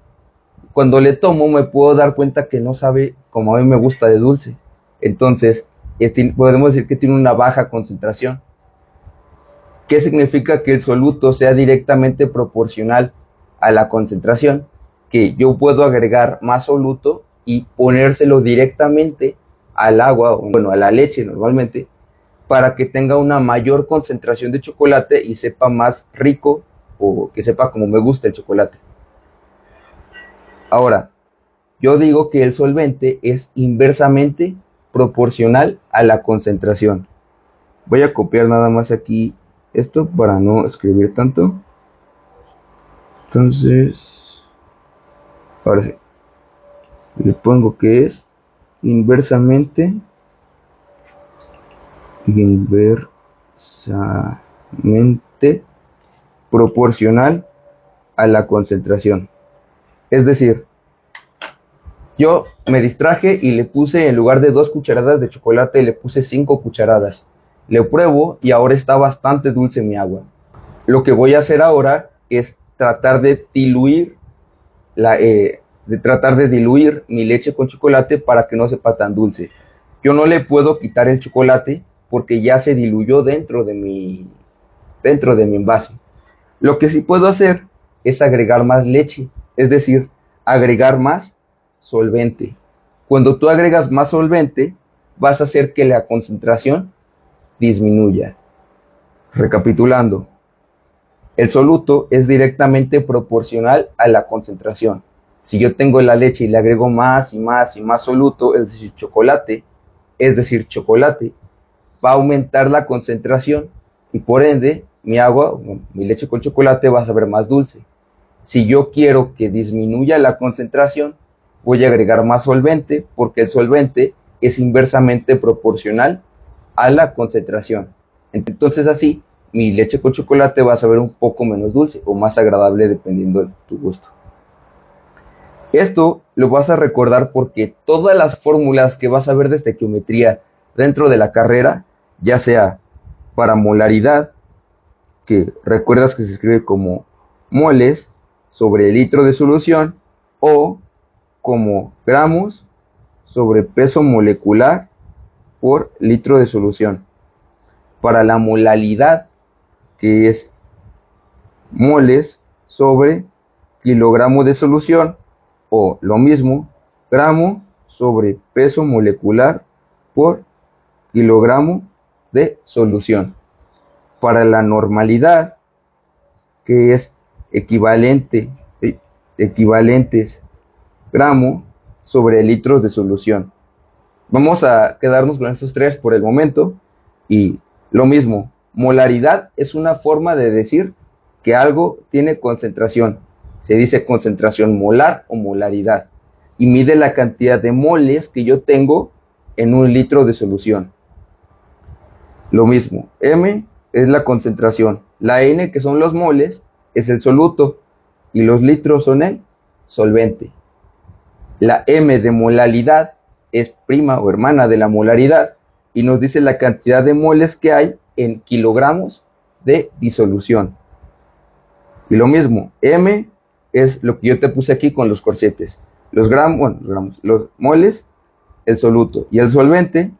Cuando le tomo me puedo dar cuenta que no sabe como a mí me gusta de dulce. Entonces, podemos decir que tiene una baja concentración. ¿Qué significa que el soluto sea directamente proporcional a la concentración? Que yo puedo agregar más soluto y ponérselo directamente al agua, bueno, a la leche normalmente, para que tenga una mayor concentración de chocolate y sepa más rico o que sepa como me gusta el chocolate. Ahora, yo digo que el solvente es inversamente proporcional a la concentración. Voy a copiar nada más aquí esto para no escribir tanto. Entonces, ahora sí, le pongo que es inversamente proporcional a la concentración. Es decir, yo me distraje y le puse, en lugar de 2 cucharadas de chocolate, le puse 5 cucharadas. Le pruebo y ahora está bastante dulce mi agua. Lo que voy a hacer ahora es tratar de diluir mi leche con chocolate para que no sepa tan dulce. Yo no le puedo quitar el chocolate porque ya se diluyó dentro de mi envase. Lo que sí puedo hacer es agregar más leche, es decir, agregar más solvente. Cuando tú agregas más solvente, vas a hacer que la concentración disminuya. Recapitulando, el soluto es directamente proporcional a la concentración. Si yo tengo la leche y le agrego más y más y más soluto, es decir, chocolate, va a aumentar la concentración y por ende mi agua, mi leche con chocolate va a saber más dulce. Si yo quiero que disminuya la concentración, voy a agregar más solvente porque el solvente es inversamente proporcional a la concentración. Entonces así, mi leche con chocolate va a saber un poco menos dulce o más agradable dependiendo de tu gusto. Esto lo vas a recordar porque todas las fórmulas que vas a ver de estequiometría dentro de la carrera, ya sea para molaridad, que recuerdas que se escribe como moles sobre litro de solución, o como gramos sobre peso molecular por litro de solución. Para la molalidad, que es moles sobre kilogramo de solución, o lo mismo, gramo sobre peso molecular por kilogramo de solución. Para la normalidad, que es equivalentes gramo sobre litros de solución. Vamos a quedarnos con estos tres por el momento. Y lo mismo, molaridad es una forma de decir que algo tiene concentración. Se dice concentración molar o molaridad. Y mide la cantidad de moles que yo tengo en un litro de solución. Lo mismo, M es la concentración. La N, que son los moles, es el soluto. Y los litros son el solvente. La M de molaridad es prima o hermana de la molaridad y nos dice la cantidad de moles que hay en kilogramos de disolución. Y lo mismo, M es lo que yo te puse aquí con los corchetes. Los gramos, los moles, el soluto y el solvente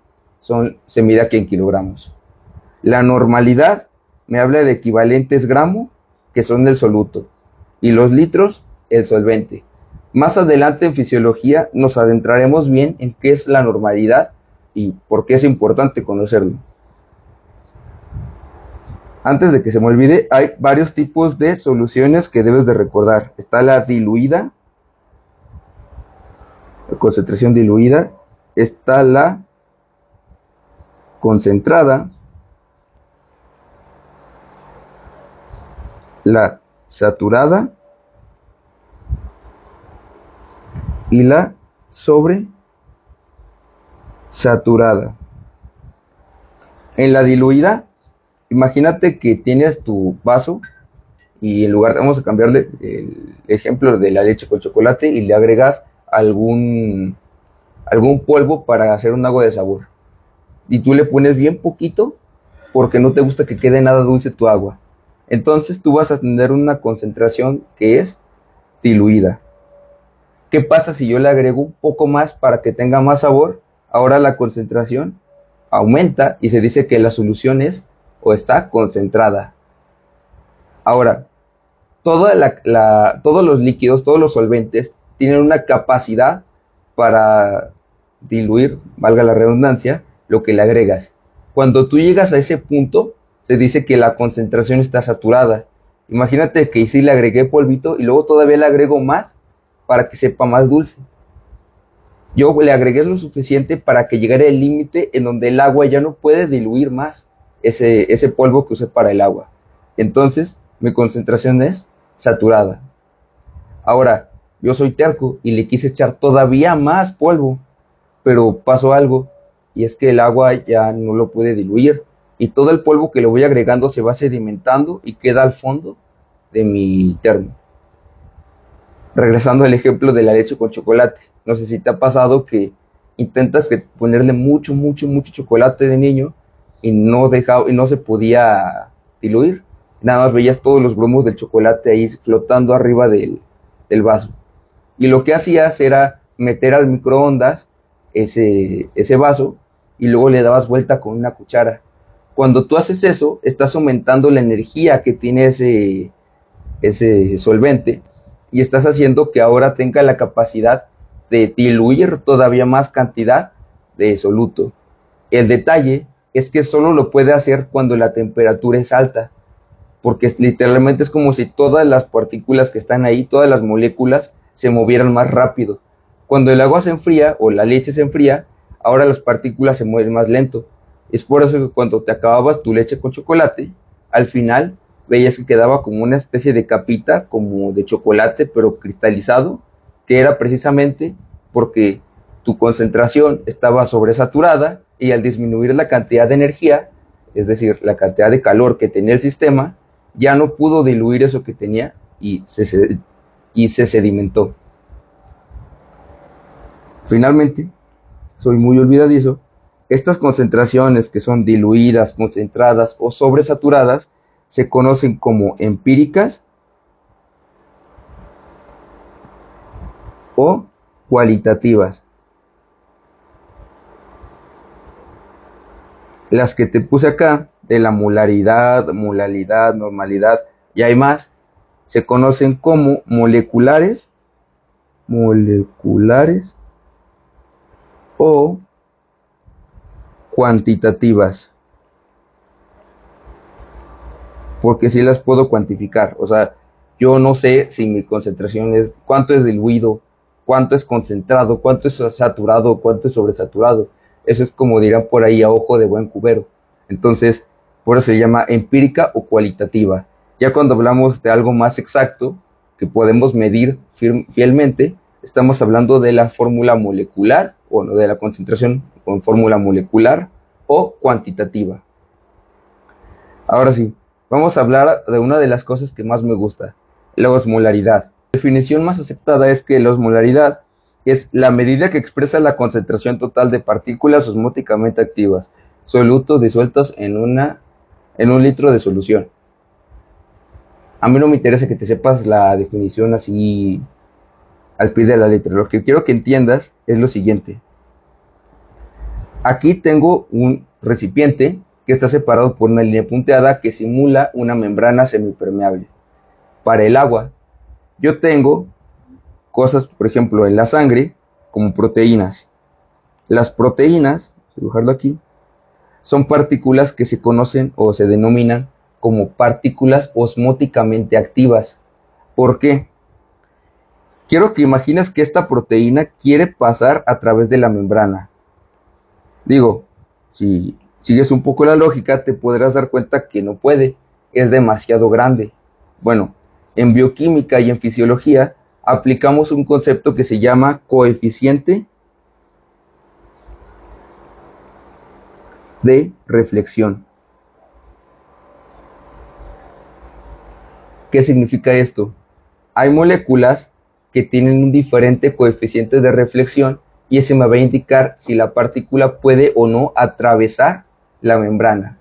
se mide aquí en kilogramos. La normalidad me habla de equivalentes gramo, que son del soluto, y los litros, el solvente. Más adelante en fisiología nos adentraremos bien en qué es la normalidad y por qué es importante conocerlo. Antes de que se me olvide, hay varios tipos de soluciones que debes de recordar. Está la diluida, la concentración diluida. Está la concentrada, la saturada y la sobresaturada. En la diluida, imagínate que tienes tu vaso y en lugar de, vamos a cambiarle el ejemplo de la leche con chocolate y le agregas algún polvo para hacer un agua de sabor. Y tú le pones bien poquito porque no te gusta que quede nada dulce tu agua. Entonces tú vas a tener una concentración que es diluida. ¿Qué pasa si yo le agrego un poco más para que tenga más sabor? Ahora la concentración aumenta y se dice que la solución es o está concentrada. Ahora, todos los líquidos, todos los solventes tienen una capacidad para diluir, valga la redundancia, lo que le agregas. Cuando tú llegas a ese punto, se dice que la concentración está saturada. Imagínate que si le agregué polvito y luego todavía le agrego más para que sepa más dulce. Yo le agregué lo suficiente para que llegara el límite en donde el agua ya no puede diluir más ese polvo que usé para el agua. Entonces, mi concentración es saturada. Ahora, yo soy terco y le quise echar todavía más polvo, pero pasó algo, y es que el agua ya no lo puede diluir, y todo el polvo que le voy agregando se va sedimentando y queda al fondo de mi termo. Regresando al ejemplo de la leche con chocolate, no sé si te ha pasado que intentas ponerle mucho chocolate de niño y no se podía diluir, nada más veías todos los grumos del chocolate ahí flotando arriba del vaso. Y lo que hacías era meter al microondas ese vaso y luego le dabas vuelta con una cuchara. Cuando tú haces eso, estás aumentando la energía que tiene ese solvente y estás haciendo que ahora tenga la capacidad de diluir todavía más cantidad de soluto. El detalle es que solo lo puede hacer cuando la temperatura es alta, porque literalmente es como si todas las partículas que están ahí, todas las moléculas, se movieran más rápido. Cuando el agua se enfría o la leche se enfría, ahora las partículas se mueven más lento. Es por eso que cuando te acababas tu leche con chocolate, al final veías que quedaba como una especie de capita, como de chocolate, pero cristalizado, que era precisamente porque tu concentración estaba sobresaturada y al disminuir la cantidad de energía, es decir, la cantidad de calor que tenía el sistema, ya no pudo diluir eso que tenía y se sedimentó. Finalmente, soy muy olvidadizo, estas concentraciones que son diluidas, concentradas o sobresaturadas se conocen como empíricas o cualitativas. Las que te puse acá, de la molaridad, normalidad, y hay más, se conocen como moleculares o cuantitativas, porque sí las puedo cuantificar. O sea, yo no sé si mi concentración es cuánto es diluido cuánto es concentrado, cuánto es saturado, cuánto es sobresaturado. Eso es como dirán por ahí a ojo de buen cubero. Entonces, por eso se llama empírica o cualitativa. Ya cuando hablamos de algo más exacto, que podemos medir fielmente, estamos hablando de la fórmula molecular, o de la concentración con fórmula molecular o cuantitativa. Ahora sí, vamos a hablar de una de las cosas que más me gusta, la osmolaridad. La definición más aceptada es que la osmolaridad es la medida que expresa la concentración total de partículas osmóticamente activas, solutos disueltos en un litro de solución. A mí no me interesa que te sepas la definición así al pie de la letra. Lo que quiero que entiendas es lo siguiente. Aquí tengo un recipiente que está separado por una línea punteada que simula una membrana semipermeable. Para el agua, yo tengo cosas, por ejemplo, en la sangre, como proteínas. Las proteínas, voy a dibujarlo aquí, son partículas que se conocen o se denominan como partículas osmóticamente activas. ¿Por qué? Quiero que imagines que esta proteína quiere pasar a través de la membrana. Digo, si sigues un poco la lógica, te podrás dar cuenta que no puede, es demasiado grande. Bueno, en bioquímica y en fisiología aplicamos un concepto que se llama coeficiente de reflexión. ¿Qué significa esto? Hay moléculas que tienen un diferente coeficiente de reflexión y ese me va a indicar si la partícula puede o no atravesar la membrana.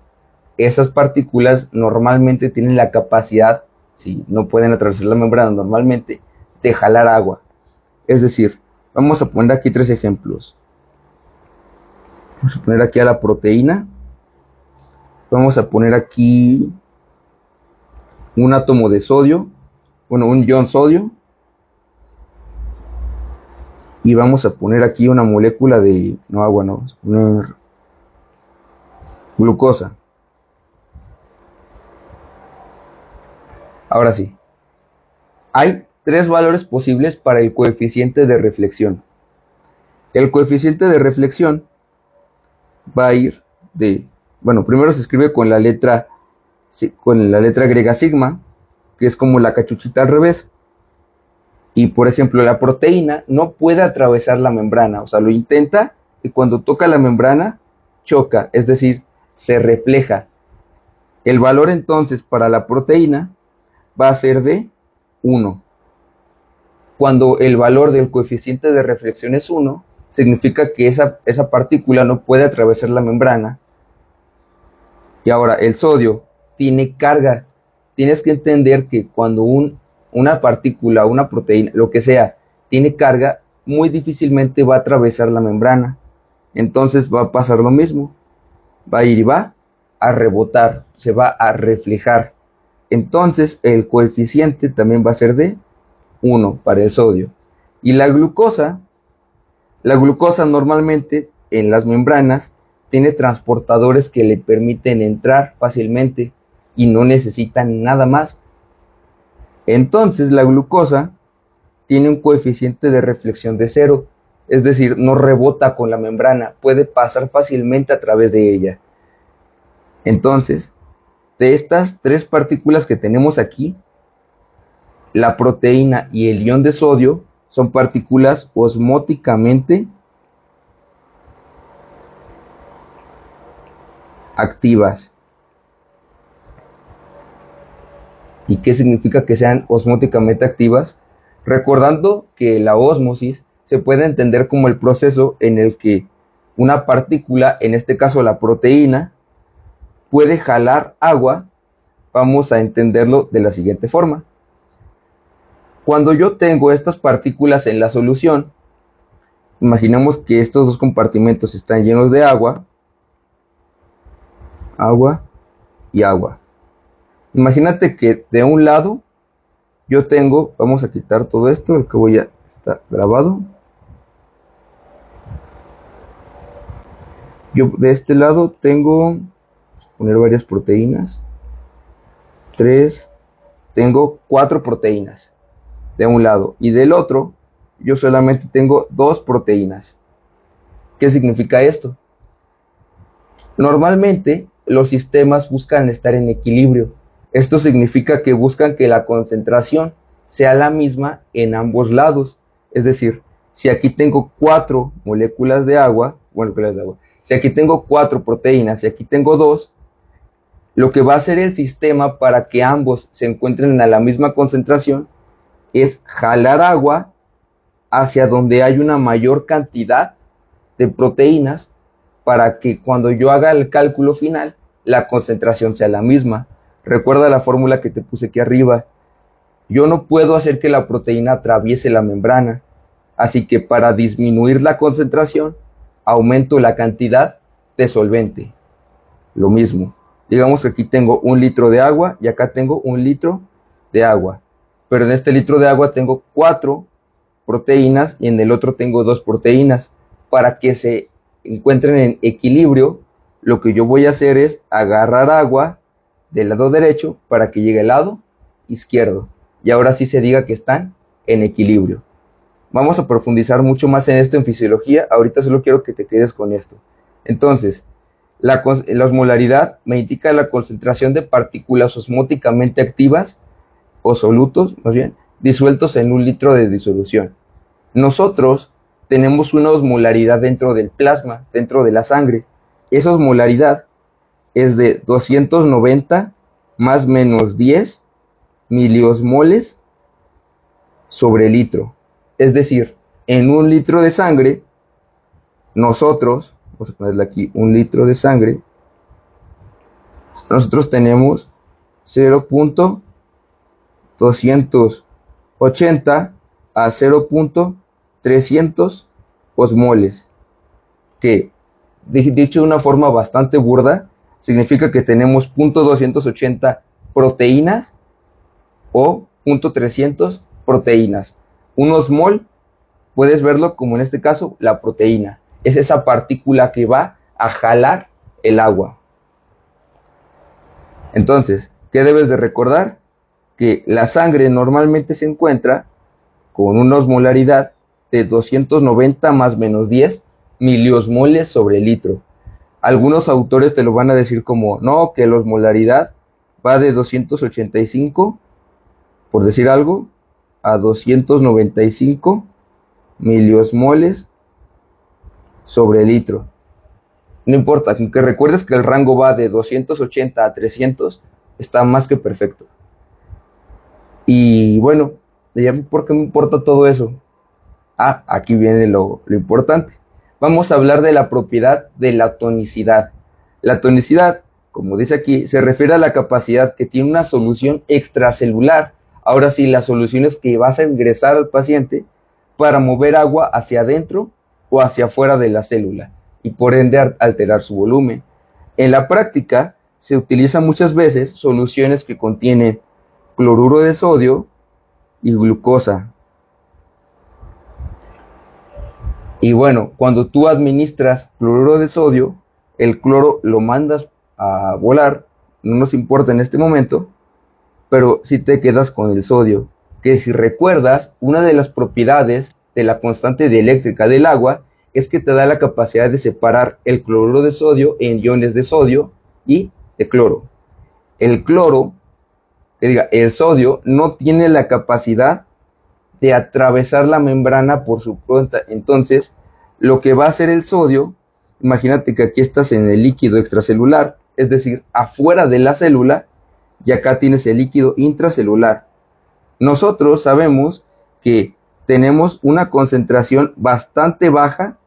Esas partículas normalmente tienen la capacidad, si no pueden atravesar la membrana normalmente, de jalar agua. Es decir, vamos a poner aquí 3 ejemplos. Vamos a poner aquí a la proteína. Vamos a poner aquí un átomo de sodio, bueno, un ion sodio. Y vamos a poner aquí una molécula de, no agua, no, vamos a poner glucosa. Ahora sí, hay 3 valores posibles para el coeficiente de reflexión. El coeficiente de reflexión va a ir de, bueno, primero se escribe con la letra griega sigma, que es como la cachuchita al revés. Y por ejemplo, la proteína no puede atravesar la membrana, o sea, lo intenta y cuando toca la membrana choca, es decir, se refleja. El valor entonces para la proteína va a ser de 1. Cuando el valor del coeficiente de reflexión es 1, significa que esa partícula no puede atravesar la membrana. Y ahora, el sodio tiene carga. Tienes que entender que cuando una partícula, una proteína, lo que sea, tiene carga, muy difícilmente va a atravesar la membrana. Entonces va a pasar lo mismo. Va a ir y va a rebotar, se va a reflejar. Entonces el coeficiente también va a ser de 1 para el sodio. Y la glucosa normalmente en las membranas tiene transportadores que le permiten entrar fácilmente y no necesitan nada más. Entonces la glucosa tiene un coeficiente de reflexión de 0, es decir, no rebota con la membrana, puede pasar fácilmente a través de ella. Entonces, de estas 3 partículas que tenemos aquí, la proteína y el ion de sodio son partículas osmóticamente activas. ¿Y qué significa que sean osmóticamente activas? Recordando que la ósmosis se puede entender como el proceso en el que una partícula, en este caso la proteína, puede jalar agua. Vamos a entenderlo de la siguiente forma. Cuando yo tengo estas partículas en la solución, imaginemos que estos 2 compartimentos están llenos de agua y agua. Imagínate que de un lado yo tengo, vamos a quitar todo esto, el que ya está grabado. Yo de este lado tengo, vamos a poner varias proteínas, 3, tengo 4 proteínas de un lado y del otro yo solamente tengo 2 proteínas. ¿Qué significa esto? Normalmente los sistemas buscan estar en equilibrio. Esto significa que buscan que la concentración sea la misma en ambos lados. Es decir, si aquí tengo 4 moléculas de agua, si aquí tengo 4 proteínas y aquí tengo 2, lo que va a hacer el sistema para que ambos se encuentren a la misma concentración es jalar agua hacia donde hay una mayor cantidad de proteínas para que cuando yo haga el cálculo final, la concentración sea la misma. Recuerda la fórmula que te puse aquí arriba. Yo no puedo hacer que la proteína atraviese la membrana, así que para disminuir la concentración, aumento la cantidad de solvente. Lo mismo. Digamos que aquí tengo 1 litro de agua y acá tengo 1 litro de agua. Pero en este litro de agua tengo 4 proteínas y en el otro tengo 2 proteínas. Para que se encuentren en equilibrio, lo que yo voy a hacer es agarrar agua del lado derecho para que llegue al lado izquierdo. Y ahora sí se diga que están en equilibrio. Vamos a profundizar mucho más en esto en fisiología. Ahorita solo quiero que te quedes con esto. Entonces, la osmolaridad me indica la concentración de partículas osmóticamente activas o solutos, más bien, disueltos en 1 litro de disolución. Nosotros tenemos una osmolaridad dentro del plasma, dentro de la sangre. Esa osmolaridad es de 290 más menos 10 miliosmoles sobre litro. Es decir, en 1 litro de sangre, nosotros, vamos a ponerle aquí 1 litro de sangre, nosotros tenemos 0.280 a 0.300 osmoles, que dicho de una forma bastante burda, significa que tenemos 0.280 proteínas o 0.300 proteínas. Un osmol, puedes verlo como en este caso la proteína. Es esa partícula que va a jalar el agua. Entonces, ¿qué debes de recordar? Que la sangre normalmente se encuentra con una osmolaridad de 290 más menos 10 miliosmoles sobre litro. Algunos autores te lo van a decir como, no, que la osmolaridad va de 285, por decir algo, a 295 miliosmoles sobre litro. No importa, aunque recuerdes que el rango va de 280 a 300, está más que perfecto. Y bueno, ¿por qué me importa todo eso? Aquí viene lo importante. Vamos a hablar de la propiedad de la tonicidad. La tonicidad, como dice aquí, se refiere a la capacidad que tiene una solución extracelular. Ahora sí, las soluciones que vas a ingresar al paciente para mover agua hacia adentro o hacia afuera de la célula y por ende alterar su volumen. En la práctica se utilizan muchas veces soluciones que contienen cloruro de sodio y glucosa. Y bueno, cuando tú administras cloruro de sodio, el cloro lo mandas a volar, no nos importa en este momento, pero si te quedas con el sodio, que si recuerdas, una de las propiedades de la constante dieléctrica del agua es que te da la capacidad de separar el cloruro de sodio en iones de sodio y de cloro. El sodio no tiene la capacidad de atravesar la membrana por su cuenta. Entonces, lo que va a hacer el sodio, imagínate que aquí estás en el líquido extracelular, es decir, afuera de la célula, y acá tienes el líquido intracelular. Nosotros sabemos que tenemos una concentración bastante baja.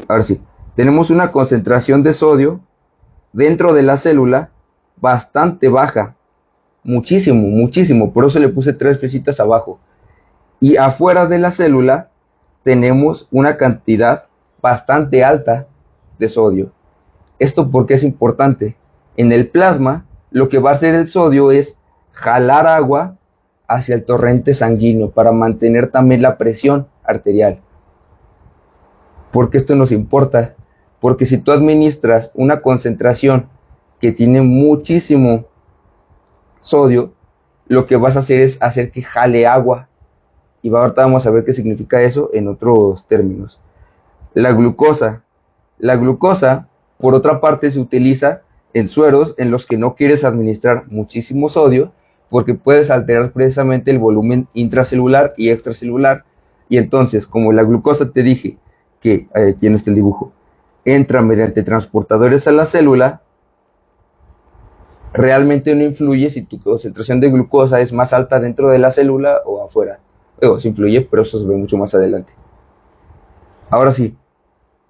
Ahora sí. Tenemos una concentración de sodio dentro de la célula bastante baja. Muchísimo. Por eso le puse 3 flechitas abajo. Y afuera de la célula tenemos una cantidad bastante alta de sodio. ¿Esto por qué es importante? En el plasma, lo que va a hacer el sodio es jalar agua hacia el torrente sanguíneo para mantener también la presión arterial. ¿Por qué esto nos importa? Porque si tú administras una concentración que tiene muchísimo sodio, lo que vas a hacer es hacer que jale agua. Y ahorita vamos a ver qué significa eso en otros términos. La glucosa. La glucosa, por otra parte, se utiliza en sueros en los que no quieres administrar muchísimo sodio, porque puedes alterar precisamente el volumen intracelular y extracelular. Y entonces, como la glucosa te dije que, aquí en este dibujo, entra mediante transportadores a la célula, realmente no influye si tu concentración de glucosa es más alta dentro de la célula o afuera. Luego, sí influye, pero eso se ve mucho más adelante. Ahora sí,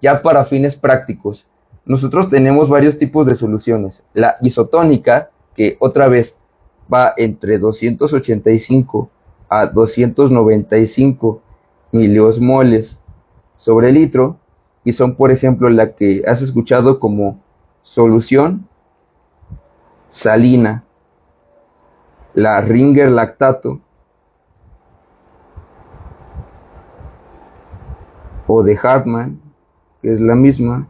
ya para fines prácticos, nosotros tenemos varios tipos de soluciones. La isotónica, que otra vez va entre 285 a 295 miliosmoles sobre litro, y son, por ejemplo, la que has escuchado como solución salina, la Ringer lactato, o de Hartmann, que es la misma,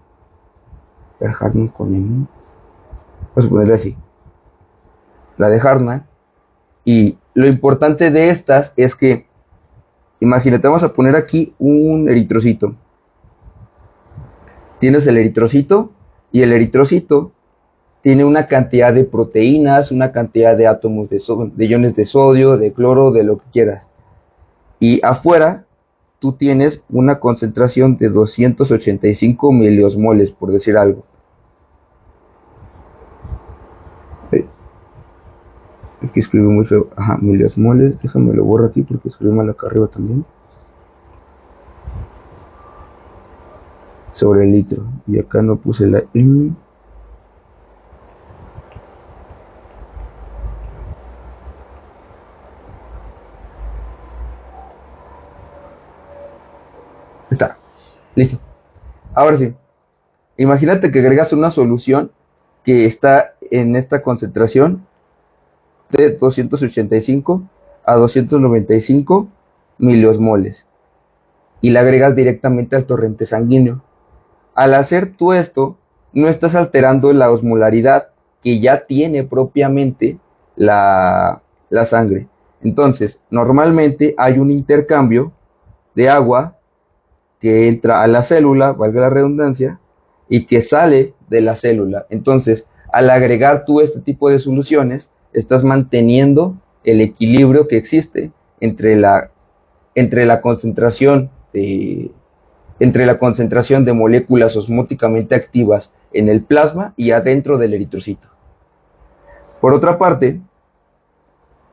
el Hartmann con M, vamos a ponerle así, la de Hartmann. Y lo importante de estas es que, imagínate, vamos a poner aquí un eritrocito. Tienes el eritrocito, y el eritrocito tiene una cantidad de proteínas, una cantidad de átomos de iones de sodio, de cloro, de lo que quieras. Y afuera tú tienes una concentración de 285 miliosmoles, por decir algo. Aquí escribí muy feo. Ajá, miliosmoles. Déjame lo borro aquí porque escribí mal acá arriba también. Sobre el litro. Y acá no puse la M. Está. Listo. Ahora sí. Imagínate que agregas una solución que está en esta concentración de 285 a 295 miliosmoles y la agregas directamente al torrente sanguíneo. Al hacer tú esto, no estás alterando la osmolaridad que ya tiene propiamente la sangre. Entonces, normalmente hay un intercambio de agua que entra a la célula, valga la redundancia, y que sale de la célula. Entonces, al agregar tú este tipo de soluciones, estás manteniendo el equilibrio que existe entre la concentración de moléculas osmóticamente activas en el plasma y adentro del eritrocito. Por otra parte,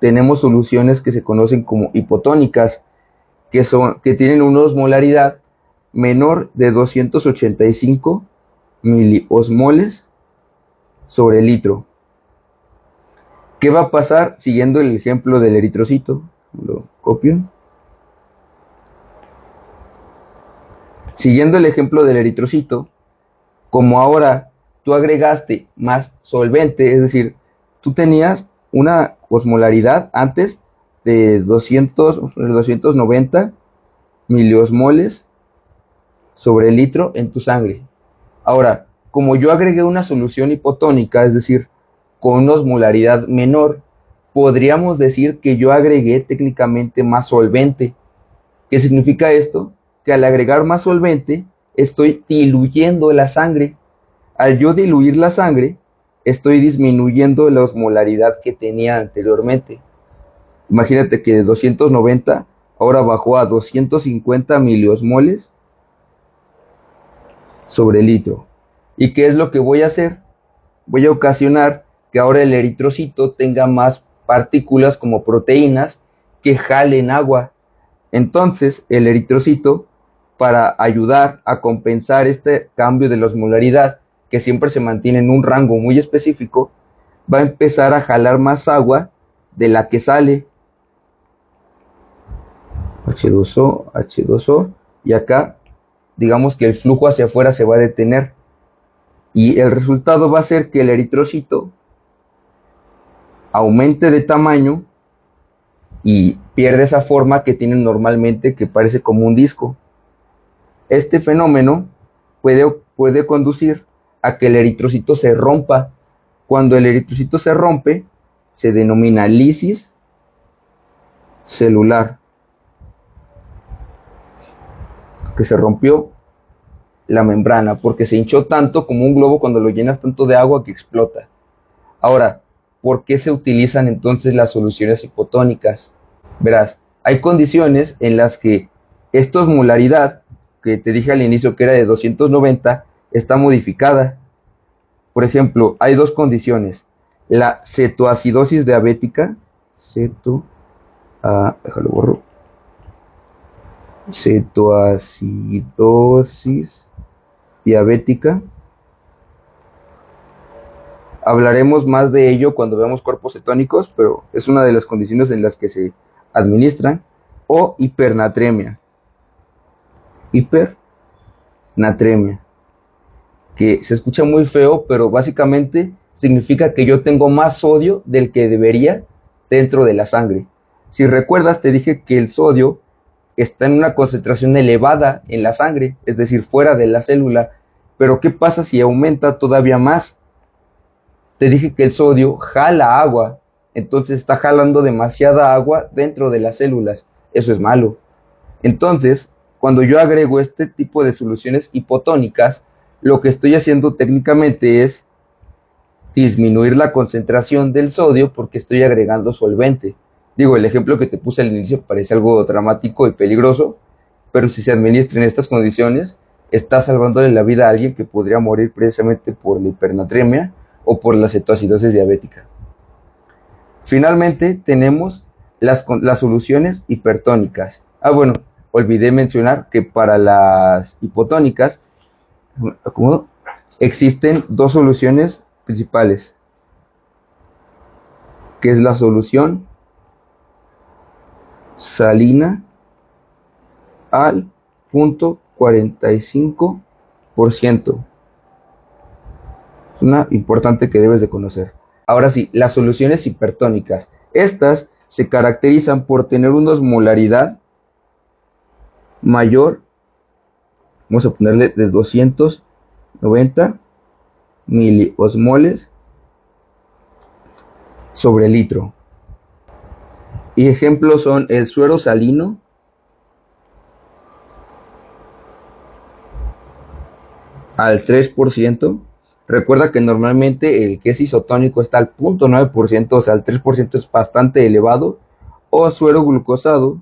tenemos soluciones que se conocen como hipotónicas, que tienen una osmolaridad menor de 285 miliosmoles sobre litro. ¿Qué va a pasar siguiendo el ejemplo del eritrocito? Lo copio. Siguiendo el ejemplo del eritrocito, como ahora tú agregaste más solvente, es decir, tú tenías una osmolaridad antes de 290 miliosmoles sobre el litro en tu sangre. Ahora, como yo agregué una solución hipotónica, es decir, con una osmolaridad menor, podríamos decir que yo agregué técnicamente más solvente. ¿Qué significa esto? Que al agregar más solvente, estoy diluyendo la sangre. Al yo diluir la sangre, estoy disminuyendo la osmolaridad que tenía anteriormente. Imagínate que de 290 ahora bajó a 250 miliosmoles sobre litro. ¿Y qué es lo que voy a hacer? Voy a ocasionar que ahora el eritrocito tenga más partículas como proteínas que jalen agua. Entonces el eritrocito, para ayudar a compensar este cambio de la osmolaridad, que siempre se mantiene en un rango muy específico, va a empezar a jalar más agua de la que sale. H2O, H2O, y acá digamos que el flujo hacia afuera se va a detener. Y el resultado va a ser que el eritrocito aumente de tamaño y pierde esa forma que tiene normalmente, que parece como un disco. Este fenómeno puede conducir a que el eritrocito se rompa. Cuando el eritrocito se rompe, se denomina lisis celular, que se rompió la membrana porque se hinchó tanto como un globo cuando lo llenas tanto de agua que explota. Ahora, ¿por qué se utilizan entonces las soluciones hipotónicas? Verás, hay condiciones en las que esta osmolaridad, que te dije al inicio que era de 290, está modificada. Por ejemplo, hay dos condiciones. La cetoacidosis diabética, déjalo borro. Cetoacidosis diabética. Hablaremos más de ello cuando veamos cuerpos cetónicos, pero es una de las condiciones en las que se administran. O hipernatremia. Hipernatremia, que se escucha muy feo, pero básicamente significa que yo tengo más sodio del que debería dentro de la sangre. Si recuerdas, te dije que el sodio está en una concentración elevada en la sangre, es decir, fuera de la célula. Pero ¿qué pasa si aumenta todavía más? Te dije que el sodio jala agua, entonces está jalando demasiada agua dentro de las células. Eso es malo. Entonces, cuando yo agrego este tipo de soluciones hipotónicas, lo que estoy haciendo técnicamente es disminuir la concentración del sodio porque estoy agregando solvente. Digo, el ejemplo que te puse al inicio parece algo dramático y peligroso, pero si se administra en estas condiciones, está salvándole la vida a alguien que podría morir precisamente por la hipernatremia o por la cetoacidosis diabética. Finalmente tenemos las soluciones hipertónicas. Bueno, olvidé mencionar que para las hipotónicas existen dos soluciones principales, que es la solución salina al 0.45%. Es una importante que debes de conocer. Ahora sí, las soluciones hipertónicas. Estas se caracterizan por tener una osmolaridad mayor, vamos a ponerle de 290 miliosmoles sobre litro. Y ejemplos son el suero salino, al 3%. Recuerda que normalmente el que es isotónico está al 0.9%, o sea, el 3% es bastante elevado. O suero glucosado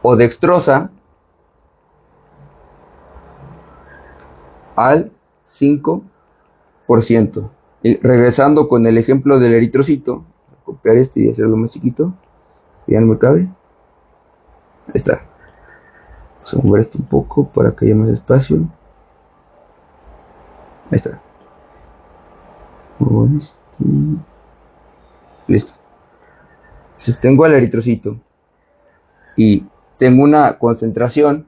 o dextrosa al 5%. Y regresando con el ejemplo del eritrocito, voy a copiar este y hacerlo más chiquito, ya no me cabe. Ahí está. Vamos a mover esto un poco para que haya más espacio. Ahí está. Listo. Entonces tengo el eritrocito y tengo una concentración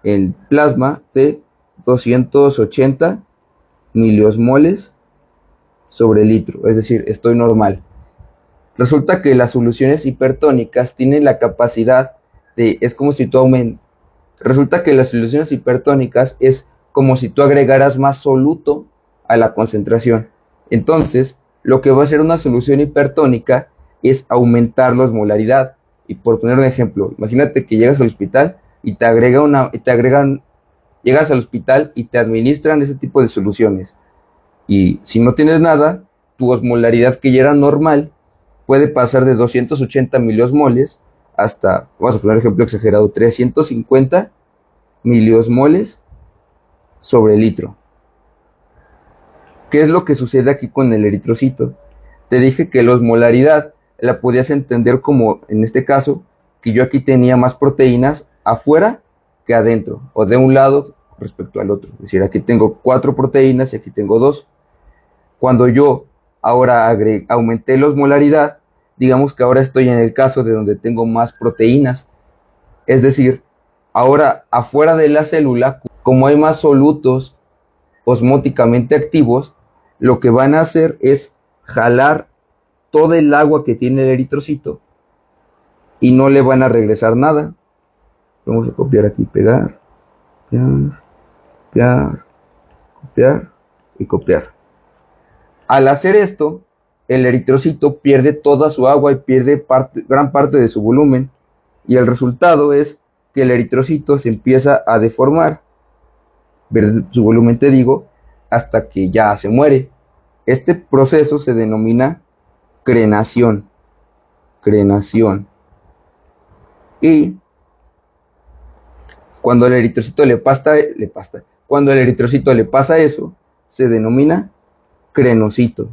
en plasma de 280 miliosmoles sobre litro, es decir, estoy normal. Resulta que las soluciones hipertónicas tienen la capacidad de, es como si tú resulta que las soluciones hipertónicas es como si tú agregaras más soluto a la concentración. Entonces, lo que va a hacer una solución hipertónica es aumentar la osmolaridad. Y por poner un ejemplo, imagínate que llegas al hospital y llegas al hospital y te administran ese tipo de soluciones. Y si no tienes nada, tu osmolaridad, que ya era normal, puede pasar de 280 miliosmoles hasta, vamos a poner un ejemplo exagerado, 350 miliosmoles sobre litro. ¿Qué es lo que sucede aquí con el eritrocito? Te dije que la osmolaridad la podías entender como, en este caso, que yo aquí tenía más proteínas afuera que adentro, o de un lado respecto al otro. Es decir, aquí tengo 4 proteínas y aquí tengo 2. Cuando yo ahora aumenté la osmolaridad, digamos que ahora estoy en el caso de donde tengo más proteínas. Es decir, ahora afuera de la célula, como hay más solutos osmóticamente activos, lo que van a hacer es jalar todo el agua que tiene el eritrocito y no le van a regresar nada. Vamos a copiar aquí, pegar. copiar, copiar y copiar. Al hacer esto, el eritrocito pierde toda su agua y pierde gran parte de su volumen, y el resultado es que el eritrocito se empieza a deformar, su volumen te digo, hasta que ya se muere. Este proceso se denomina crenación. Y cuando el eritrocito cuando el eritrocito le pasa eso, se denomina crenocito.